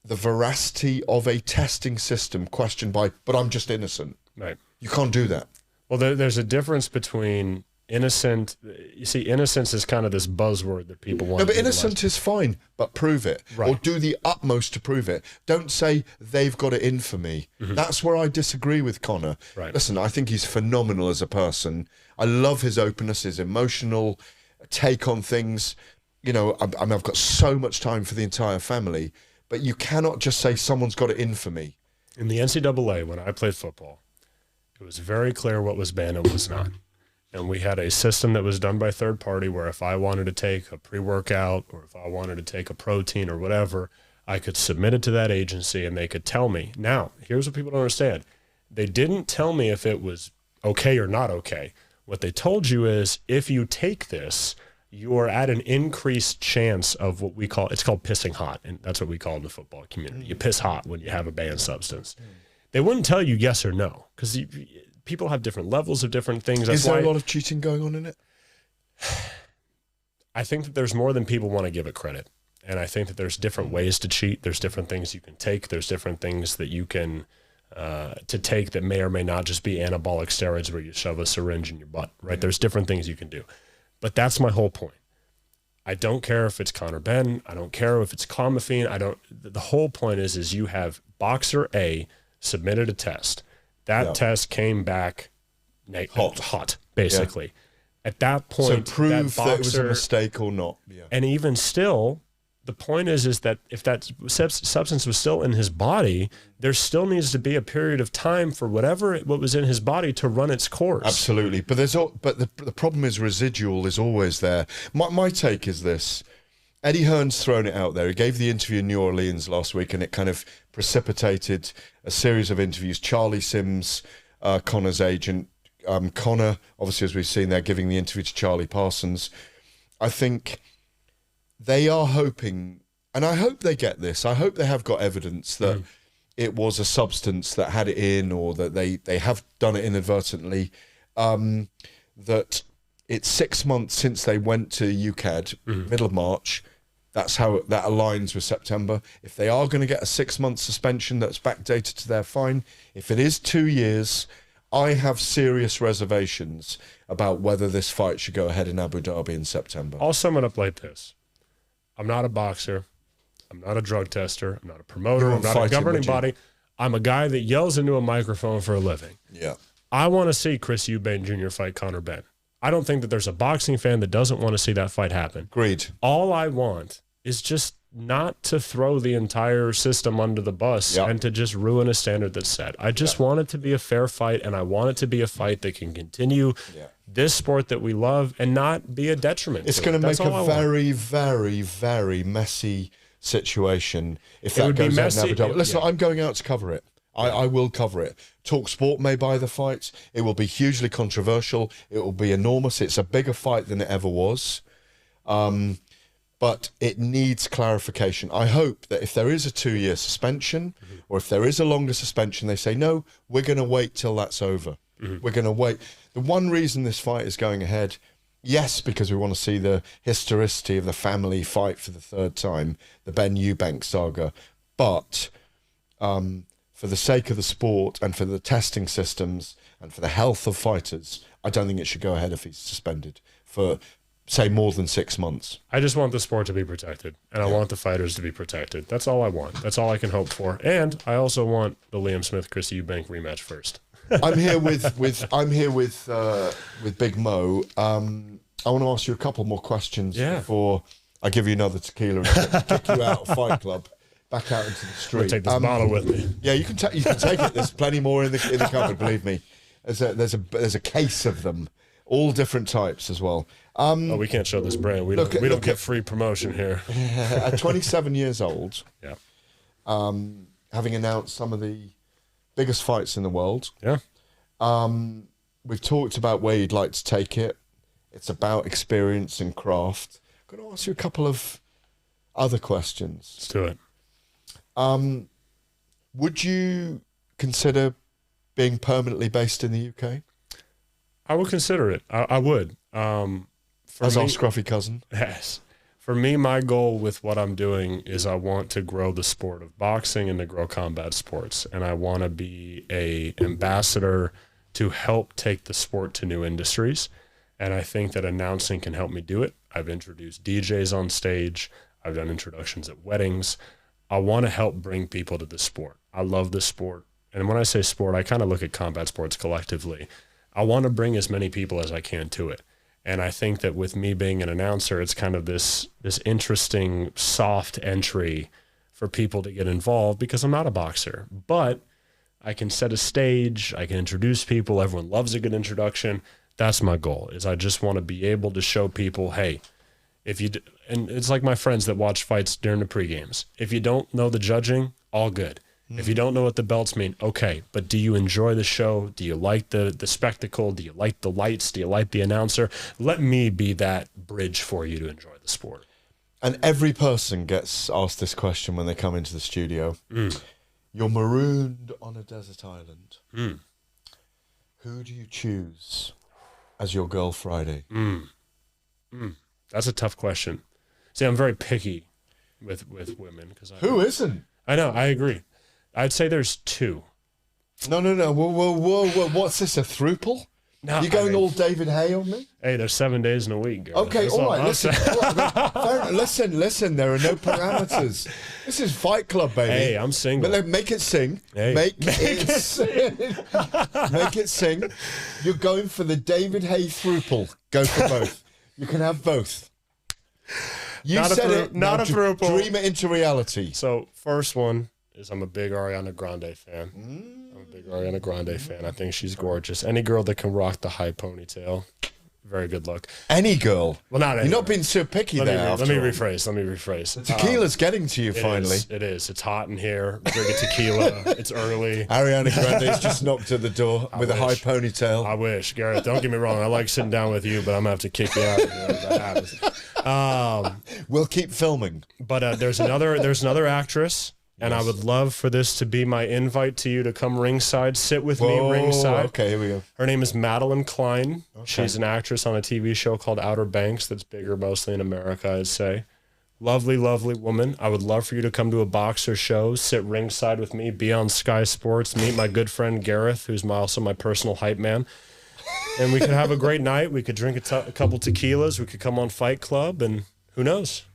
the veracity of a testing system questioned by, but I'm just innocent. Right. You can't do that. Well, there's a difference between innocent. You see, innocence is kind of this buzzword that people want. No, but innocent is fine, but prove it. Right. Or do the utmost to prove it. Don't say they've got it in for me. That's where I disagree with Conor. Right. Listen, I think he's phenomenal as a person. I love his openness, his emotional take on things. You know, I've got so much time for the entire family. But you cannot just say someone's got it in for me. In the NCAA, when I played football, it was very clear what was banned and what was not. And we had a system that was done by third party where if I wanted to take a pre-workout or if I wanted to take a protein or whatever, I could submit it to that agency and they could tell me. Now, here's what people don't understand. They didn't tell me if it was okay or not okay. What they told you is if you take this, you are at an increased chance of what we call, it's called pissing hot. And that's what we call in the football community. You piss hot when you have a banned substance. They wouldn't tell you yes or no because people have different levels of different things. Is there a lot of cheating going on in it? I think that there's more than people want to give it credit. And I think that there's different ways to cheat. There's different things you can take. There's different things that you can to take that may or may not just be anabolic steroids where you shove a syringe in your butt, right? There's different things you can do. But that's my whole point. I don't care if it's Conor Benn. I don't care if it's clomiphene. The whole point is you have boxer A submitted a test. That test came back hot basically. Yeah. At that point, so prove that it was a mistake or not. Yeah. And even still, the point is that if that substance was still in his body, there still needs to be a period of time for what was in his body to run its course. Absolutely, but the problem is residual is always there. My take is this: Eddie Hearn's thrown it out there. He gave the interview in New Orleans last week, and it kind of precipitated a series of interviews. Charlie Sims, Conor's agent, Conor, obviously as we've seen there, giving the interview to Charlie Parsons. I think they are hoping, and I hope they get this, I hope they have got evidence that it was a substance that had it in, or that they have done it inadvertently, that it's 6 months since they went to UCAD, middle of March. That's how that aligns with September. If they are going to get a 6-month suspension that's backdated to their fine, if it is 2 years, I have serious reservations about whether this fight should go ahead in Abu Dhabi in September. I'll sum it up like this. I'm not a boxer. I'm not a drug tester. I'm not a promoter. I'm not a governing body. I'm a guy that yells into a microphone for a living. Yeah. I want to see Chris Eubank Jr. fight Conor Benn. I don't think that there's a boxing fan that doesn't want to see that fight happen. Agreed. All I want is just not to throw the entire system under the bus and to just ruin a standard that's set. I just want it to be a fair fight, and I want it to be a fight that can continue this sport that we love and not be a detriment. It's going to make a very, very, very messy situation if that goes out in Abu Dhabi. Listen, I'm going out to cover it. I will cover it. Talk Sport may buy the fight. It will be hugely controversial. It will be enormous. It's a bigger fight than it ever was. But but it needs clarification. I hope that if there is a 2-year suspension or if there is a longer suspension, they say, no, we're going to wait till that's over. We're going to wait. The one reason this fight is going ahead, yes, because we want to see the historicity of the family fight for the third time, the Ben Eubank saga, but for the sake of the sport and for the testing systems and for the health of fighters, I don't think it should go ahead if he's suspended for, say, more than 6 months. I just want the sport to be protected, and I want the fighters to be protected. That's all I want. That's all I can hope for. And I also want the Liam Smith Chris Eubank rematch first. I'm here with Big Mo. I want to ask you a couple more questions before I give you another tequila and kick you out of Fight Club, back out into the street. I'll take this bottle with me. Yeah, you can take it. There's plenty more in the cupboard. Believe me. There's a case of them, all different types as well. Oh, we can't show this brand. We don't get free promotion here. At 27 years old, yeah, having announced some of the biggest fights in the world. Yeah. We've talked about where you'd like to take it. It's about experience and craft. I'm going to ask you a couple of other questions. Let's do it. Would you consider being permanently based in the UK? I would consider it. I would. As our scruffy cousin? Yes. For me, my goal with what I'm doing is I want to grow the sport of boxing and to grow combat sports. And I want to be an ambassador to help take the sport to new industries. And I think that announcing can help me do it. I've introduced DJs on stage. I've done introductions at weddings. I want to help bring people to the sport. I love the sport. And when I say sport, I kind of look at combat sports collectively. I want to bring as many people as I can to it. And I think that with me being an announcer, it's kind of this interesting, soft entry for people to get involved because I'm not a boxer. But I can set a stage, I can introduce people, everyone loves a good introduction. That's my goal, is I just want to be able to show people, hey, and it's like my friends that watch fights during the pre-games. If you don't know the judging, all good. If you don't know what the belts mean, okay, but do you enjoy the show? Do you like the spectacle? Do you like the lights? Do you like the announcer? Let me be that bridge for you to enjoy the sport. And every person gets asked this question when they come into the studio. You're marooned on a desert island. Who do you choose as your girl Friday? That's a tough question. See, I'm very picky with women. Who isn't? I know, I agree. I'd say there's two. No. Whoa. What's this, a throuple? No, You're going all David Hay on me? Hey, there's 7 days in a week, girl. Okay, all right, listen. Listen, there are no parameters. This is Fight Club, baby. Hey, I'm single. But make it sing. Hey. Make it sing. Make it sing. You're going for the David Hay throuple. Go for both. You can have both. You said it. Not a throuple. Dream it into reality. So, first one is I'm a big Ariana Grande fan. I'm a big Ariana Grande fan. I think she's gorgeous. Any girl that can rock the high ponytail, very good look. Any girl? Well, not any. You're not being so picky Let there. me rephrase. Tequila's getting to you finally. It is. It's hot in here. Drinking tequila. It's early. Ariana Grande's just knocked at the door with a high ponytail. I wish, Gareth. Don't get me wrong. I like sitting down with you, but I'm gonna have to kick you out of here if that happens. We'll keep filming. But there's another actress. And I would love for this to be my invite to you to come ringside, sit with me ringside. Okay, here we go. Her name is Madeline Klein. Okay. She's an actress on a TV show called Outer Banks that's bigger mostly in America, I'd say. Lovely, lovely woman. I would love for you to come to a boxer show, sit ringside with me, be on Sky Sports, meet my good friend Gareth, who's also my personal hype man. And we could have a great night. We could drink a couple tequilas. We could come on Fight Club, and who knows?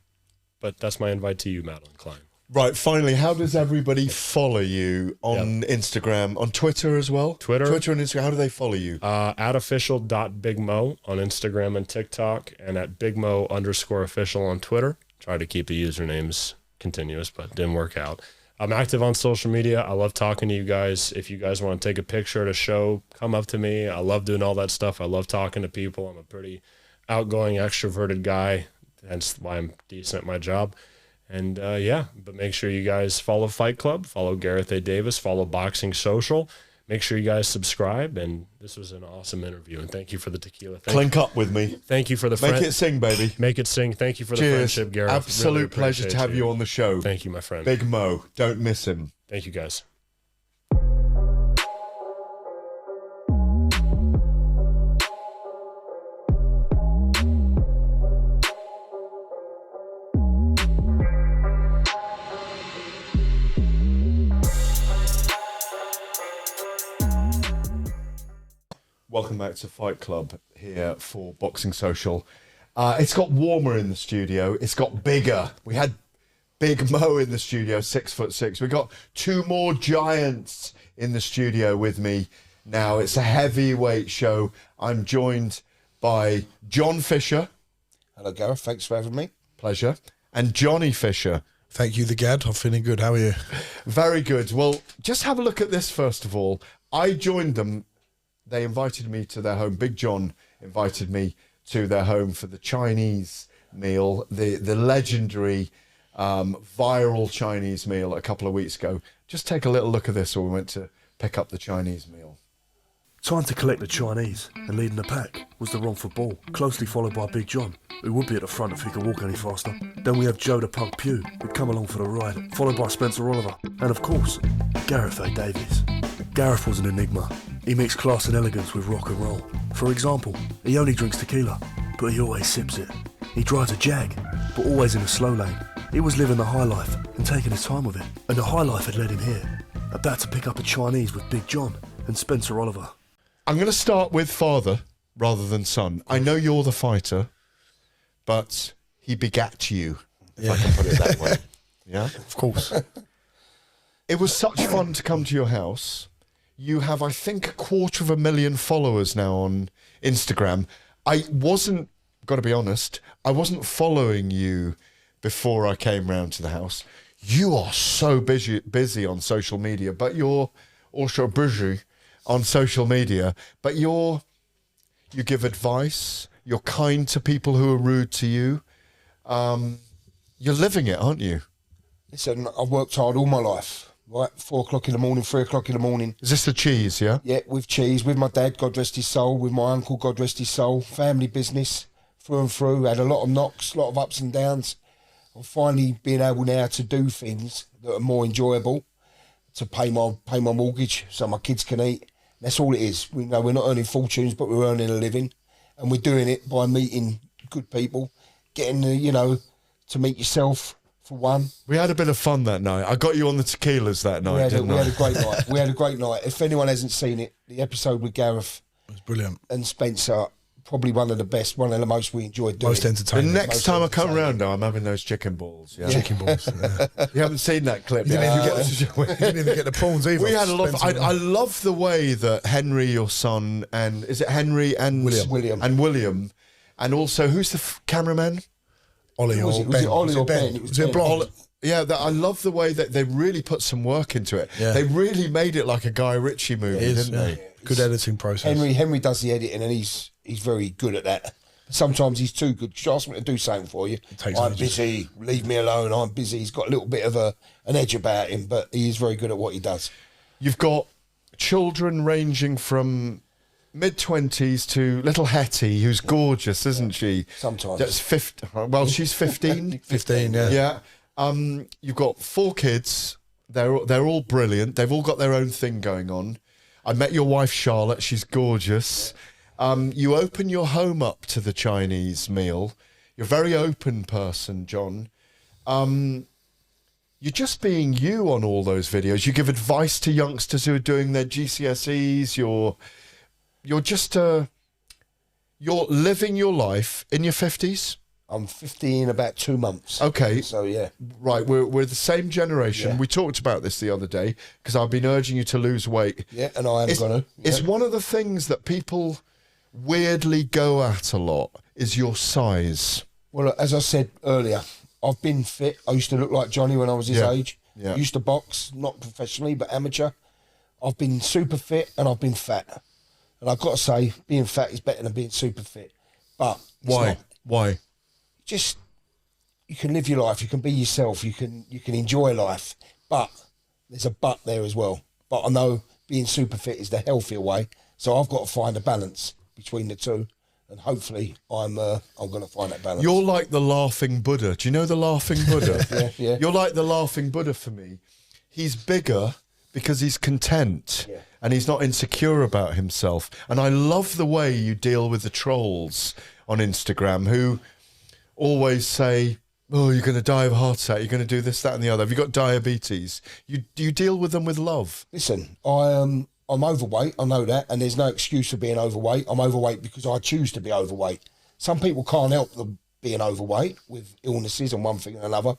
But that's my invite to you, Madeline Klein. Right, finally, how does everybody follow you on Instagram, on Twitter as well? Twitter and Instagram, how do they follow you? At official.bigmo on Instagram and TikTok, and at bigmo_official on Twitter. Try to keep the usernames continuous, but didn't work out. I'm active on social media. I love talking to you guys. If you guys want to take a picture at a show, come up to me. I love doing all that stuff. I love talking to people. I'm a pretty outgoing, extroverted guy. That's why I'm decent at my job. And but make sure you guys follow Fight Club, follow Gareth A. Davis, follow Boxing Social. make sure you guys subscribe. And this was an awesome interview. And thank you for the tequila. Clink up with me. Thank you for the Make it sing, baby. Make it sing. Thank you for the Cheers. friendship, Gareth. Absolute Really pleasure to appreciate have you on the show. Thank you, my friend. Big Mo. Don't miss him. Thank you, guys. Welcome back to Fight Club here for Boxing Social. It's got warmer in the studio. It's got bigger. We had Big Mo in the studio, 6'6". We got two more giants in the studio with me now. It's a heavyweight show. I'm joined by John Fisher. Hello, Gareth. Thanks for having me. Pleasure. And Johnny Fisher. Thank you, the Gad. I'm feeling good. How are you? Very good. Well, just have a look at this first of all. I joined them. They invited me to their home. Big John invited me to their home for the Chinese meal, the legendary viral Chinese meal a couple of weeks ago. Just take a little look at this when we went to pick up the Chinese meal. Time to collect the Chinese, and leading the pack was the wrongful ball, closely followed by Big John, who would be at the front if he could walk any faster. Then we have Joe the Pug Pugh, who'd come along for the ride, followed by Spencer Oliver, and of course, Gareth A. Davies. Gareth was an enigma. He mixed class and elegance with rock and roll. For example, he only drinks tequila, but he always sips it. He drives a Jag, but always in a slow lane. He was living the high life and taking his time with it. And the high life had led him here, about to pick up a Chinese with Big John and Spencer Oliver. I'm going to start with father rather than son. I know you're the fighter, but he begat you, if I can put it that way. Yeah? Of course. It was such fun to come to your house. You have, I think, 250,000 followers now on Instagram. I wasn't, got to be honest, I wasn't following you before I came round to the house. You are so busy on social media, but you're also busy on social media, but you give advice, you're kind to people who are rude to you. You're living it, aren't you? Listen, I've worked hard all my life. Right, 4 o'clock in the morning, 3 o'clock in the morning. Is this the cheese, yeah? Yeah, with cheese, with my dad, God rest his soul, with my uncle, God rest his soul. Family business, through and through. Had a lot of knocks, a lot of ups and downs. I'm finally being able now to do things that are more enjoyable, to pay my mortgage so my kids can eat. That's all it is. We know we're not earning fortunes, but we're earning a living. And we're doing it by meeting good people, getting, to meet yourself, for one. We had a bit of fun that night. I got you on the tequilas that night, we had a great night. We had a great night. If anyone hasn't seen it, the episode with Gareth It was brilliant. and Spencer, probably one of the best, one of the most we enjoyed doing. Most The entertaining. next time I come round now, I'm having those chicken balls. Yeah. Chicken balls. Yeah. You haven't seen that clip You yet. didn't even get the prawns either. We had a lot. Spencer. I love the way that Henry, your son, and is it Henry and William. and William, and also who's the cameraman? Ollie Was or it Ben. Ollie or Ben? Ben? It was Was it Ben. blonde? Yeah, I love the way that they really put some work into it. Yeah. They really made it like a Guy Ritchie movie, It is, didn't yeah. they? Good editing process. Henry does the editing and he's very good at that. Sometimes he's too good. You ask me to do something for you. takes I'm ages. busy. Leave me alone. I'm busy. He's got a little bit of an edge about him, but he is very good at what he does. You've got children ranging from mid-20s to little Hetty, who's gorgeous, isn't she? Sometimes. That's 50. Well, she's 15. 15, yeah. Yeah. You've got 4 kids. They're all brilliant. They've all got their own thing going on. I met your wife, Charlotte. She's gorgeous. You open your home up to the Chinese meal. You're a very open person, John. You're just being you on all those videos. You give advice to youngsters who are doing their GCSEs. You're just you're living your life in your 50s. I'm 50 in about 2 months. Okay. So, yeah. Right, we're the same generation. Yeah. We talked about this the other day because I've been urging you to lose weight. Yeah, and I am going to. It's one of the things that people weirdly go at a lot is your size. Well, as I said earlier, I've been fit. I used to look like Johnny when I was his Yeah. age. Yeah. Used to box, not professionally, but amateur. I've been super fit and I've been fat. And I've got to say, being fat is better than being super fit. But it's Why? not. Why? Just, you can live your life. You can be yourself. You can enjoy life. But there's a but there as well. But I know being super fit is the healthier way. So I've got to find a balance between the two, and hopefully I'm going to find that balance. You're like the laughing Buddha. Do you know the laughing Buddha? Yeah. You're like the laughing Buddha for me. He's bigger because he's content and he's not insecure about himself. And I love the way you deal with the trolls on Instagram who always say, oh, you're going to die of a heart attack, you're going to do this, that and the other. Have you got diabetes? Do you deal with them with love? Listen, I'm overweight, I know that, and there's no excuse for being overweight. I'm overweight because I choose to be overweight. Some people can't help them being overweight with illnesses and one thing and another.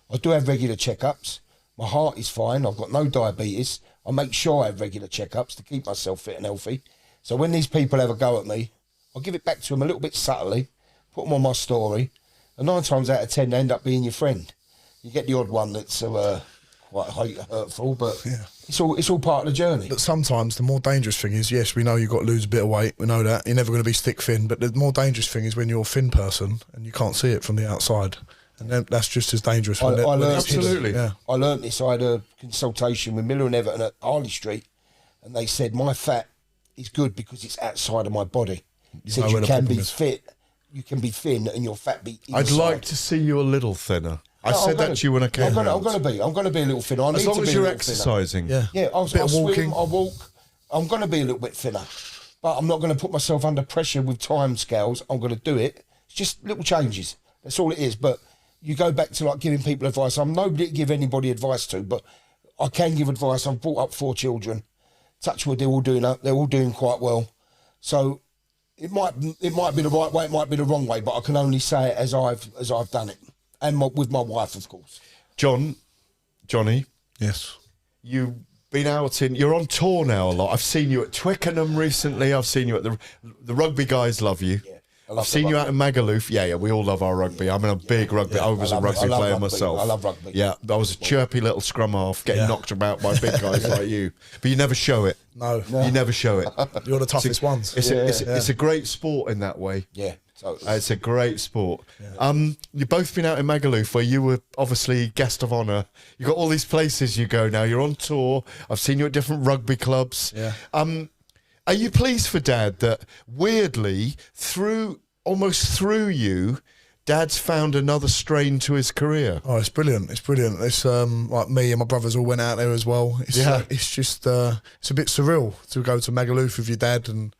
I do have regular checkups. My heart is fine. I've got no diabetes. I make sure I have regular checkups to keep myself fit and healthy. So when these people have a go at me, I'll give it back to them a little bit subtly, put them on my story, and 9 times out of 10 they end up being your friend. You get the odd one that's quite hurtful, but it's all part of the journey. But sometimes the more dangerous thing is, yes, we know you've got to lose a bit of weight. We know that. You're never going to be stick thin. But the more dangerous thing is when you're a thin person and you can't see it from the outside. And then that's just as dangerous. I learned absolutely. Yeah. I learnt this. I had a consultation with Miller and Everton at Harley Street, and they said my fat is good because it's outside of my body. He said you can be fit, you can be thin, and your fat be inside. I'd like to see you a little thinner. I said that to you when I came I'm going to be a little thinner. As long as you're exercising. Yeah, I'll swim, I'll walk. I'm going to be a little bit thinner, but I'm not going to put myself under pressure with time scales. I'm going to do it. It's just little changes. That's all it is. But you go back to like giving people advice. I'm nobody to give anybody advice to, but I can give advice. I've brought up 4 children. Touch wood, they're all doing quite well. So it might be the right way, it might be the wrong way, but I can only say it as I've done it, and with my wife, of course. Johnny. Yes. You've been out you're on tour now a lot. I've seen you at Twickenham recently. I've seen you at the rugby guys love you. Yeah. I've seen you out in Magaluf. Yeah, we all love our rugby. I'm in a big rugby. I was a rugby player myself. I love rugby. Yeah, I was a chirpy little scrum half, getting knocked about by big guys like you. But you never show it. No. You never show it. You're the toughest ones. It's a great sport in that way. Yeah. It's a great sport. Yeah. You've both been out in Magaluf, where you were obviously guest of honour. You've got all these places you go now. You're on tour. I've seen you at different rugby clubs. Yeah. Are you pleased for Dad that weirdly, almost through you, Dad's found another strain to his career? Oh, it's brilliant. It's brilliant. It's like me and my brothers all went out there as well. It's just it's a bit surreal to go to Magaluf with your dad, and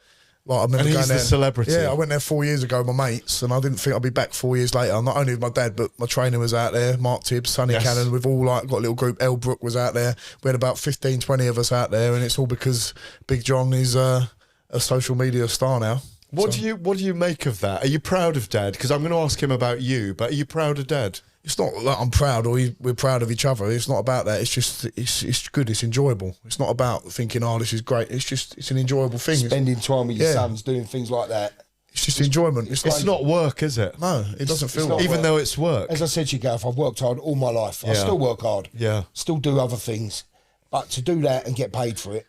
like I remember and going he's there. The celebrity. Yeah, I went there 4 years ago with my mates, and I didn't think I'd be back 4 years later. Not only with my dad, but my trainer was out there, Mark Tibbs, Sonny Cannon. We've all got a little group. El Brook was out there. We had about 15, 20 of us out there, and it's all because Big John is a social media star now. What do you make of that? Are you proud of Dad? Because I'm going to ask him about you, but are you proud of Dad? It's not like I'm proud or we're proud of each other. It's not about that. It's just it's good. It's enjoyable. It's not about thinking, oh, this is great. It's an enjoyable thing. Spending time with your sons, doing things like that. It's just enjoyment. It's not work, is it? No, it doesn't feel like even though it's work. As I said to you, Gareth, I've worked hard all my life. I still work hard. Yeah. Still do other things. But to do that and get paid for it,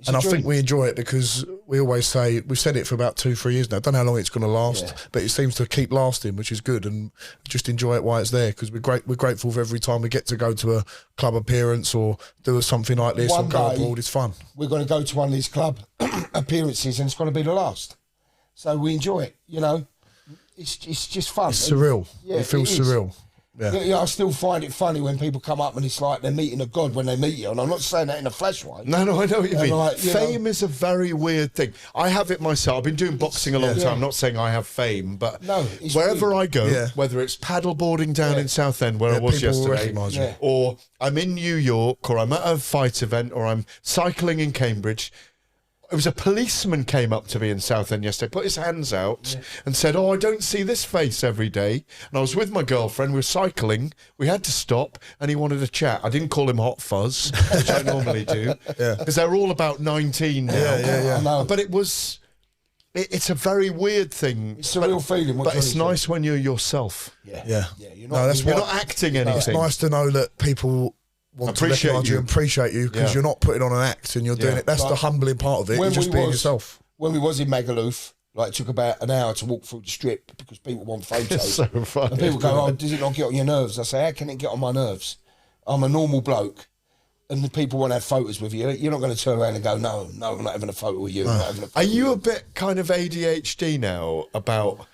and I think we enjoy it because we always say, we've said it for about 2-3 years now. I don't know how long it's going to last, but it seems to keep lasting, which is good, and just enjoy it while it's there, because we're grateful for every time we get to go to a club appearance or do something like this or go abroad. It's fun. We're going to go to one of these club appearances and it's going to be the last. So we enjoy it, you know. It's just fun. It's surreal. It feels surreal. Yeah, I still find it funny when people come up and it's like they're meeting a god when they meet you, and I'm not saying that in a flash way. No, I know what you mean. Like, fame is a very weird thing. I have it myself. I've been doing boxing a long time. I'm not saying I have fame, but wherever I go, whether it's paddleboarding down in Southend where I was yesterday, or I'm in New York, or I'm at a fight event, or I'm cycling in Cambridge. It was a policeman came up to me in Southend yesterday, put his hands out and said, oh, I don't see this face every day. And I was with my girlfriend, we were cycling, we had to stop, and he wanted to chat. I didn't call him Hot Fuzz, which I normally do, because they're all about 19 now. But it's a very weird thing. It's a real feeling. But it's nice when you're yourself. Yeah. You're not acting anything. It's nice to know that people want to recognise you and appreciate you, because you're not putting on an act and you're doing it. That's the humbling part of it. You're just being yourself. When we was in Magaluf, like, it took about an hour to walk through the strip because people want photos. It's so funny. And people go, oh, does it not get on your nerves? I say, how can it get on my nerves? I'm a normal bloke. and the people want to have photos with you, you're not going to turn around and go, no, I'm not having a photo with you. I'm not having a photo Are you a bit kind of ADHD now about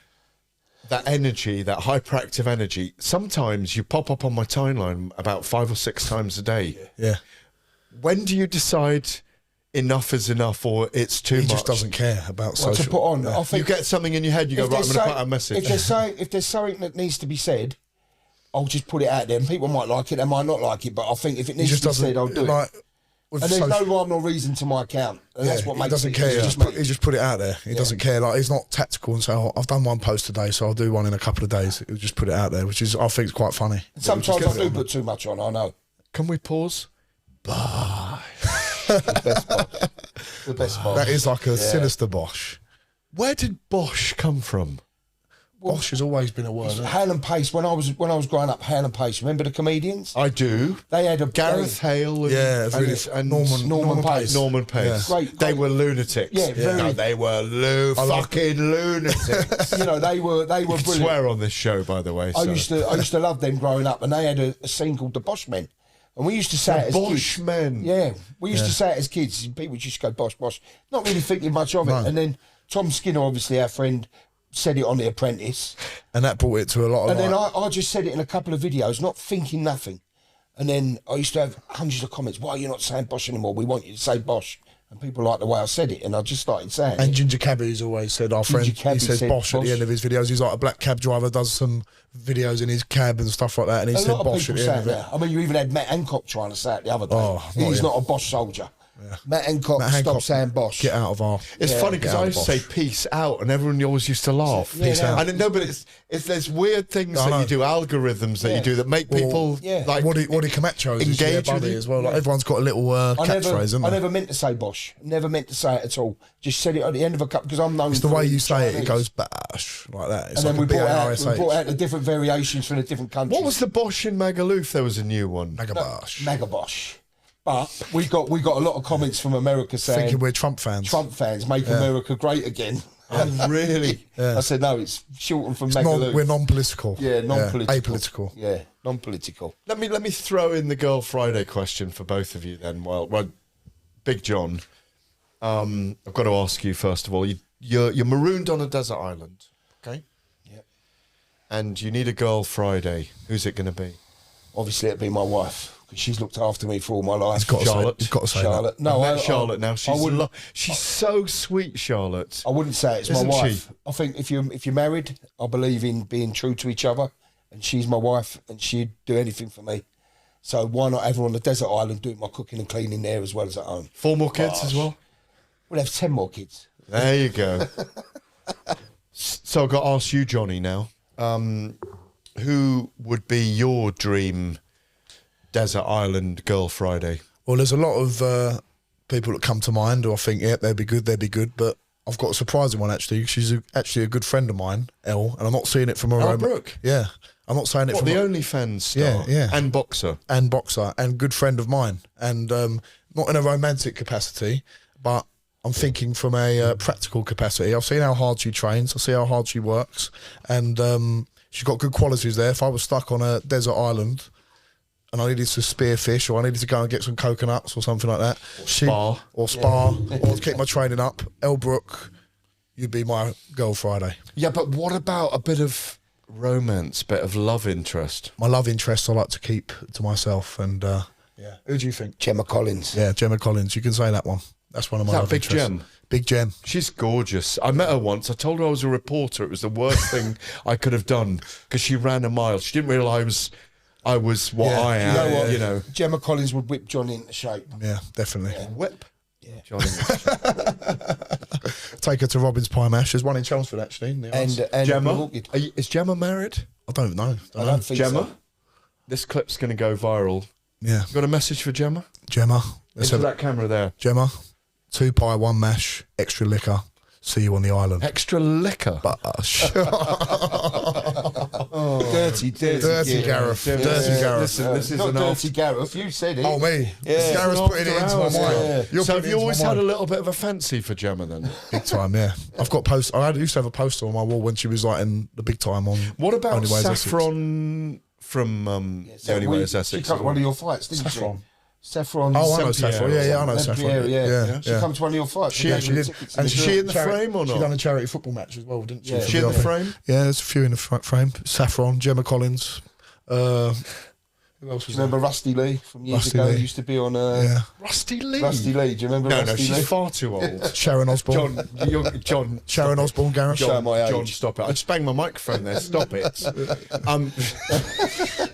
that energy, that hyperactive energy? Sometimes you pop up on my timeline about 5 or 6 times a day. Yeah. When do you decide enough is enough or it's too much? He just doesn't care about What social. to put on. I You think get something in your head, you go, if right, I'm there's going to put so- out a message. if there's something that needs to be said, I'll just put it out there. And people might like it, they might not like it, but I think if it He needs just to be doesn't said, I'll do like. it. With And there's social, no rhyme nor reason to my account. And that's what he makes doesn't it. care. He He just put it out there. He doesn't care. Like, he's not tactical and say, "Oh, I've done one post today, so I'll do one in a couple of days." He'll just put it out there, which is, I think, is quite funny. Sometimes I do put too much on, I know. Can we pause? The best part. That is like a sinister Bosh. Where did Bosh come from? Bosh has always been a word. Isn't it? Hale and Pace, when I was growing up, Hale and Pace, remember the comedians? I do. They had a Gareth Hale and, Yeah, it's really- and Norman Pace. Norman Pace. Yeah. They were lunatics. Yeah, very- No, they were fucking lunatics. You know, they were You can brilliant. swear on this show, by the way. I so. used to love them growing up, and they had a scene called the Bosh Men, and we used to say it as Bosh kids. Men. Yeah, we used to say it as kids. And people just go Bosh, Bosh, not really thinking much of it. No. And then Tom Skinner, obviously our friend, said it on The Apprentice, And that brought it to a lot of. and then like, I just said it in a couple of videos, not thinking nothing. And then I used to have hundreds of comments. Why are you not saying Bosh anymore? We want you to say Bosh. And people liked the way I said it, and I just started saying and it. Ginger Cabby's always said, our friend, Cabby he says said Bosh at Bosh. the end of his videos. He's like a black cab driver, does some videos in his cab and stuff like that, and he A said lot of Bosh at people the end saying of it. that. I mean, you even had Matt Hancock trying to say it the other day. Oh, not He's him. not a Bosh soldier. Matt Hancock, Matt Hancock, stop saying Bosh. Get out of our. It's funny because get out I of used to say Bosh. peace out, and everyone always used to laugh. Yeah, Peace no. out. I didn't know, but it's there's weird things I that know. you do, algorithms that you do that make people yeah. like Woody Camacho is engage yeah, with buddy you. as well. Like, everyone's got a little catchphrase, isn't I they? never meant to say Bosh. Never meant to say it at all. Just said it at the end of a cup because I'm known. It's the for way it you in say it. It Chinese. goes Bosh like that. It's And then like we a brought B-A-R-S-H. out the different variations from the different countries. What was the Bosh in Magaluf? There was a new one. Mega Bosh. Mega Bosh? But we got a lot of comments from America saying Thinking we're Trump fans. Trump fans make America great again. Oh, really? I said no, it's shortened from Magaluf. We're non-political. Yeah, non-political. Apolitical. Yeah, non-political. Let me throw in the Girl Friday question for both of you then. Well, Big John, I've got to ask you first of all. You're marooned on a desert island, okay? Yep. And you need a Girl Friday. Who's it going to be? Obviously, it'd be my wife because she's looked after me for all my life. Charlotte. You've got to say Charlotte. that. No, I met Charlotte now. She's so sweet, Charlotte. I wouldn't say it's Isn't my she? wife. I think if you're married, I believe in being true to each other, and she's my wife, and she'd do anything for me. So why not have her on the desert island doing my cooking and cleaning there as well as at home? 4 more kids as well? We'll have 10 more kids. There you go. So I've got to ask you, Johnny, now. Who would be your dream desert island Girl Friday? Well, there's a lot of people that come to mind who I think, yeah, they'd be good. But I've got a surprising one, actually. She's actually a good friend of mine, Elle, and I'm not seeing it from her Elle own. Brooke? Yeah. I'm not saying it What, from the her- OnlyFans star? Yeah. And boxer? and boxer and good friend of mine, and not in a romantic capacity, but I'm thinking from a practical capacity. I've seen how hard she trains, I see how hard she works, and she's got good qualities there. If I was stuck on a desert island and I needed to spear fish, or I needed to go and get some coconuts or something like that, or keep my training up, Elle Brooke, you'd be my Girl Friday. Yeah, but what about a bit of romance, bit of love interest? My love interest I like to keep to myself, and yeah. Who do you think? Gemma Collins. Yeah, Gemma Collins. You can say that one. That's one of my Is that love Big interests. Gem? Big Gem. She's gorgeous. I met her once. I told her I was a reporter. It was the worst thing I could have done because she ran a mile. She didn't realise I was what Yeah. I am. You know what? You know. Gemma Collins would whip Johnny into shape. Yeah, definitely. Whip. Yeah. Johnny. Take her to Robin's Pie Mash. There's one in Chelmsford, actually. In the arts. And Gemma? Is Gemma married? I don't know. I don't think Gemma? so. This clip's going to go viral. Yeah. You got a message for Gemma? Gemma. Let's Into have that camera there. Gemma. 2 pie, 1 mash, extra liquor. See you on the island. Extra liquor. Bosh. Dirty Gareth. Yeah. Dirty Gareth. Listen, this is Not an dirty after. Gareth. You said it. Oh, me. Yeah. Gareth's An putting it after into my hours, mind. yeah. You're So have putting you it always into my had a mind. little bit of a fancy for Gemma then? Big time, yeah. I've got I used to have a poster on my wall when she was like in the big time on. What about Only Way is Essex. Saffron from The Only Way is She Essex? cut one of your fights, didn't Saffron. Saffron. Oh, I know Saint-Pierre. Saffron. Yeah, I know Saint-Pierre, Saffron. yeah. She come to one of your fights. Yeah, she did. And she in the frame or not? She done a charity football match as well, didn't she? Yeah. She in the frame? Yeah, there's a few in the frame. Saffron, Gemma Collins. Who else was remember Rusty Lee from years Rusty ago? Lee. He used to be on. Rusty Lee. Rusty Lee. Do you remember No, Rusty she's Lee? far too old. Sharon Osbourne. John. Sharon Osbourne, Gareth. Show my age. John, stop it. I just banged my microphone there. Stop it.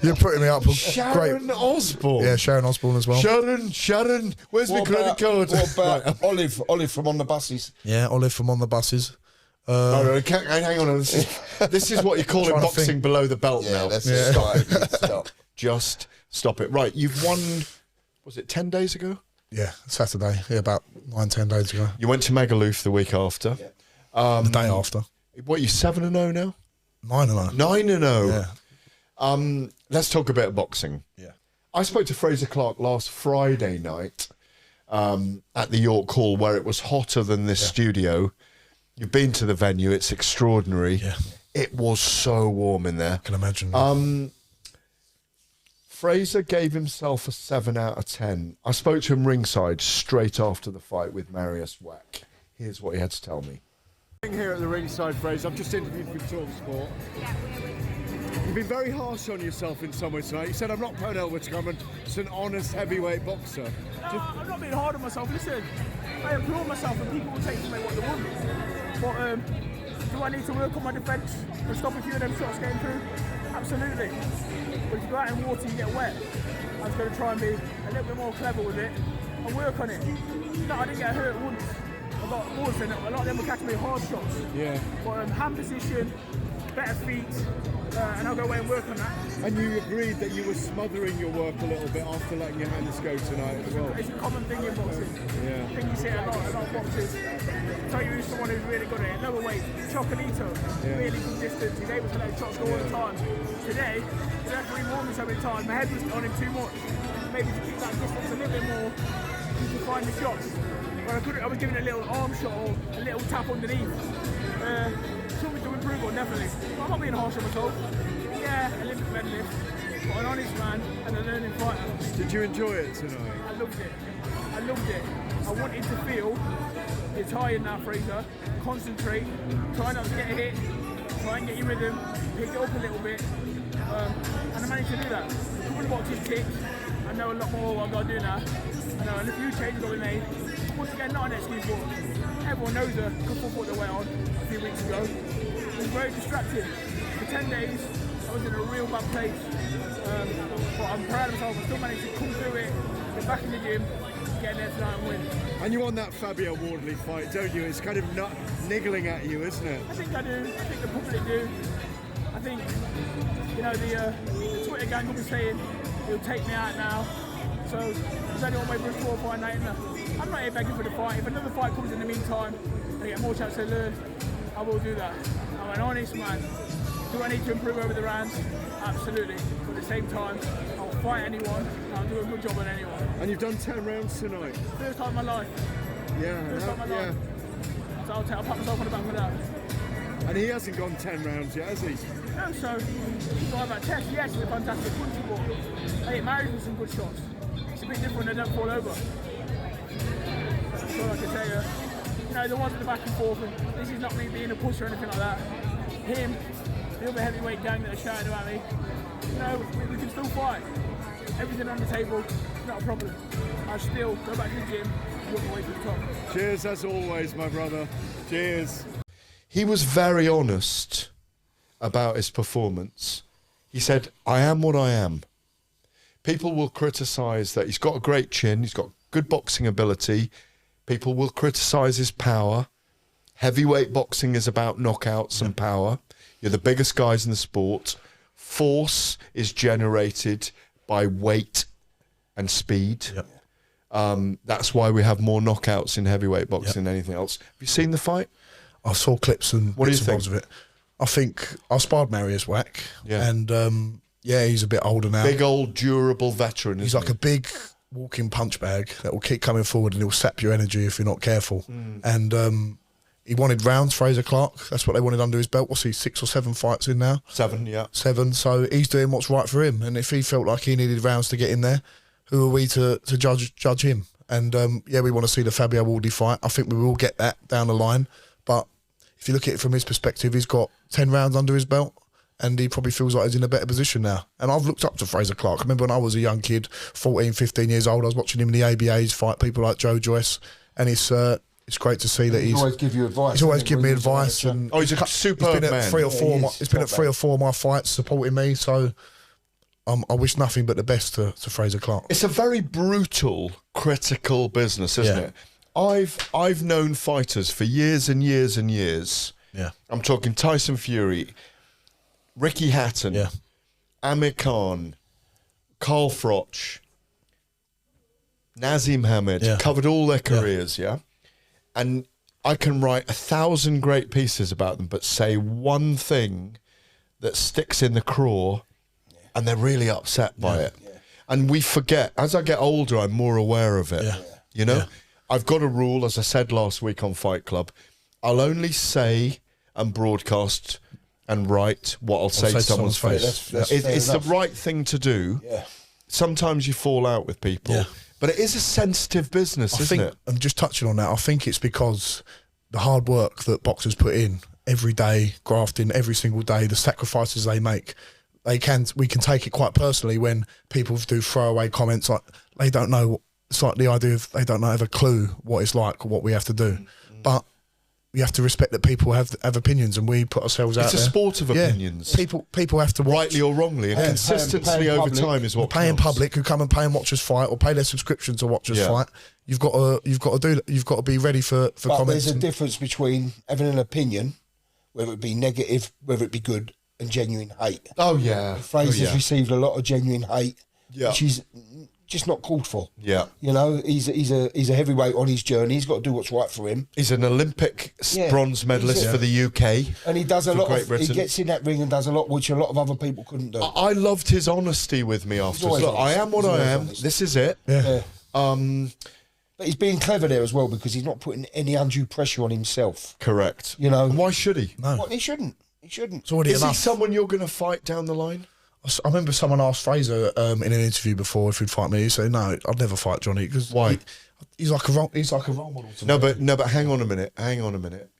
You're putting me up for Sharon great. Osbourne. Yeah, Sharon Osbourne as well. Sharon, where's my credit card? What about Olive from On the Buses? Yeah, Olive from On the Buses. No, hang on. This is what you're calling Trying to boxing think. below the belt now. Stop. Just stop it. Right, you've won, was it 10 days ago? Yeah, Saturday. Yeah, about 9-10 days ago. You went to Magaluf the week after. The day after. What, you 7-0 now? 9-0. 9-0. Yeah. Let's talk a bit of boxing. Yeah. I spoke to Frazer Clarke last Friday night at the York Hall, where it was hotter than this studio. You've been to the venue. It's extraordinary. Yeah. It was so warm in there. I can imagine. Frazer gave himself a 7 out of 10. I spoke to him ringside straight after the fight with Marius Wack. Here's what he had to tell me. Here at the ringside, Frazer, I've just interviewed with TalkSport. You've been very harsh on yourself in some ways tonight. You said, I'm not prone over to come and just an honest heavyweight boxer. No, I'm not being hard on myself. Listen, I applaud myself and people will take from me what they want. But do I need to work on my defence and stop a few of them shots getting through? Absolutely. But if you go out in water and get wet, I was going to try and be a little bit more clever with it and work on it. No, I didn't get hurt once. I got balls in it. A lot of them were catching me hard shots. Yeah. But hand position, better feet, and I'll go away and work on that. And you agreed that you were smothering your work a little bit after letting your hands go tonight as well. It's a common thing in boxing. Yeah. I think you see it a lot of boxers. I'll tell you who's someone who's really good at it. Lower weight, Chocolito, really good distance. He's able to let shots go all the time. Today, the referee warned me so many times. My head was on him too much. Maybe to keep that distance a little bit more, you can find the shots. But I was giving a little arm shot or a little tap underneath. Something to improve on, definitely. But I'm not being harsh on myself. Yeah, Olympic medalist, but an honest man and a learning fighter. Did you enjoy it tonight? I loved it. I loved it. I wanted to feel you're tired now, Frazer. Concentrate. Try not to get hit. Try and get your rhythm. Pick it up a little bit. And I managed to do that. A couple of boxes ticked. I know a lot more what I've got to do now. I know a few changes got to be made. Once again, not an excuse, but everyone knows a couple put their weight on a few weeks ago. It was very distracting. For 10 days, I was in a real bad place. But I'm proud of myself. I still managed to come through it, get back in the gym, get in there tonight and win. And you won that Fabio Wardley fight, don't you? It's kind of not niggling at you, isn't it? I think I do. I think the public do. I think, you know, the Twitter gang will be saying he'll take me out now. So there's only one way for a score fight night, isn't there? I'm not here begging for the fight. If another fight comes in the meantime and I get more chance to learn, I will do that. I'm an honest man. Do I need to improve over the rounds? Absolutely. But at the same time, I'll fight anyone and I'll do a good job on anyone. And you've done 10 rounds tonight. First time in my life. Yeah. First time in my life. So I'll pat myself on the back for that. And he hasn't gone 10 rounds yet, has he? No, so he's got about test. Yes, he's a fantastic puncher, but I get married with some good shots. It's a bit different, they don't fall over. That's all I can tell you. You know, there wasn't the back and forth, and this is not me being a pusher or anything like that. Him, the other heavyweight gang that are shouting about me, you know, we can still fight. Everything on the table, not a problem. I still go back to the gym and work my way to the top. Cheers as always, my brother. Cheers. He was very honest about his performance. He said, I am what I am. People will criticise that he's got a great chin, he's got good boxing ability. People will criticise his power. Heavyweight boxing is about knockouts and power. You're the biggest guys in the sport. Force is generated by weight and speed. That's why we have more knockouts in heavyweight boxing than anything else. Have you seen the fight? I saw clips and What do you bits and bobs think? of it. I think I sparred Marius Wack, Yeah. and he's a bit older now. Big old durable veteran. He's isn't like a big walking punch bag that will keep coming forward and he'll sap your energy if you're not careful. And he wanted rounds, Frazer Clarke. That's what they wanted under his belt. What's he, 6 or 7 fights in now? 7, yeah. 7. So he's doing what's right for him. And if he felt like he needed rounds to get in there, who are we to judge him? And we want to see the Fabio Wardley fight. I think we will get that down the line. But if you look at it from his perspective, he's got 10 rounds under his belt, and he probably feels like he's in a better position now. And I've looked up to Frazer Clarke. I remember when I was a young kid, 14, 15 years old, I was watching him in the ABAs fight people like Joe Joyce, and it's great to see that he's always give you advice. He's always given me advice, and he's a superb been man. at 3 or 4. It's been at 3 or 4 of my fights, supporting me. So I wish nothing but the best to Frazer Clarke. It's a very brutal, critical business, isn't it? I've known fighters for years and years and years. Yeah, I'm talking Tyson Fury, Ricky Hatton, Amir Khan, Carl Froch, Nazim Hamed, covered all their careers, and I can write 1,000 great pieces about them, but say one thing that sticks in the craw, and they're really upset by it. And we forget. As I get older, I'm more aware of it. You know? I've got a rule, as I said last week on Fight Club, I'll only say and broadcast and write what I'll say to someone's face. It's the right thing to do. Sometimes you fall out with people, but it is a sensitive business, isn't it? I'm just touching on that. I think it's because the hard work that boxers put in every day, grafting every single day, the sacrifices they make, we can take it quite personally when people do throwaway comments like they don't know. It's like the idea of they don't have a clue what it's like or what we have to do. But we have to respect that people have opinions, and we put ourselves out there. It's a sport of opinions. People have to watch. Rightly or wrongly. And consistency over time is what paying counts. public who come and pay and watch us fight, or pay their subscription to watch us fight. You've got to be ready for comments. There's a difference between having an opinion, whether it be negative, whether it be good, and genuine hate. Oh yeah. Fraser's received a lot of genuine hate, which is just not called for. Yeah. You know, he's a heavyweight on his journey. He's got to do what's right for him. He's an Olympic bronze medalist for the UK. And he does a lot he gets in that ring and does a lot which a lot of other people couldn't do. I loved his honesty with me afterwards. Look, I am what I am. Honest. This is it. Yeah. But he's being clever there as well, because he's not putting any undue pressure on himself. Correct. You know. And why should he? No. Well, he shouldn't. He shouldn't. Is he someone you're going to fight down the line? I remember someone asked Fraser in an interview before if he'd fight me. He said, "No, I'd never fight Johnny because why? He's like a role model to me." No, but hang on a minute.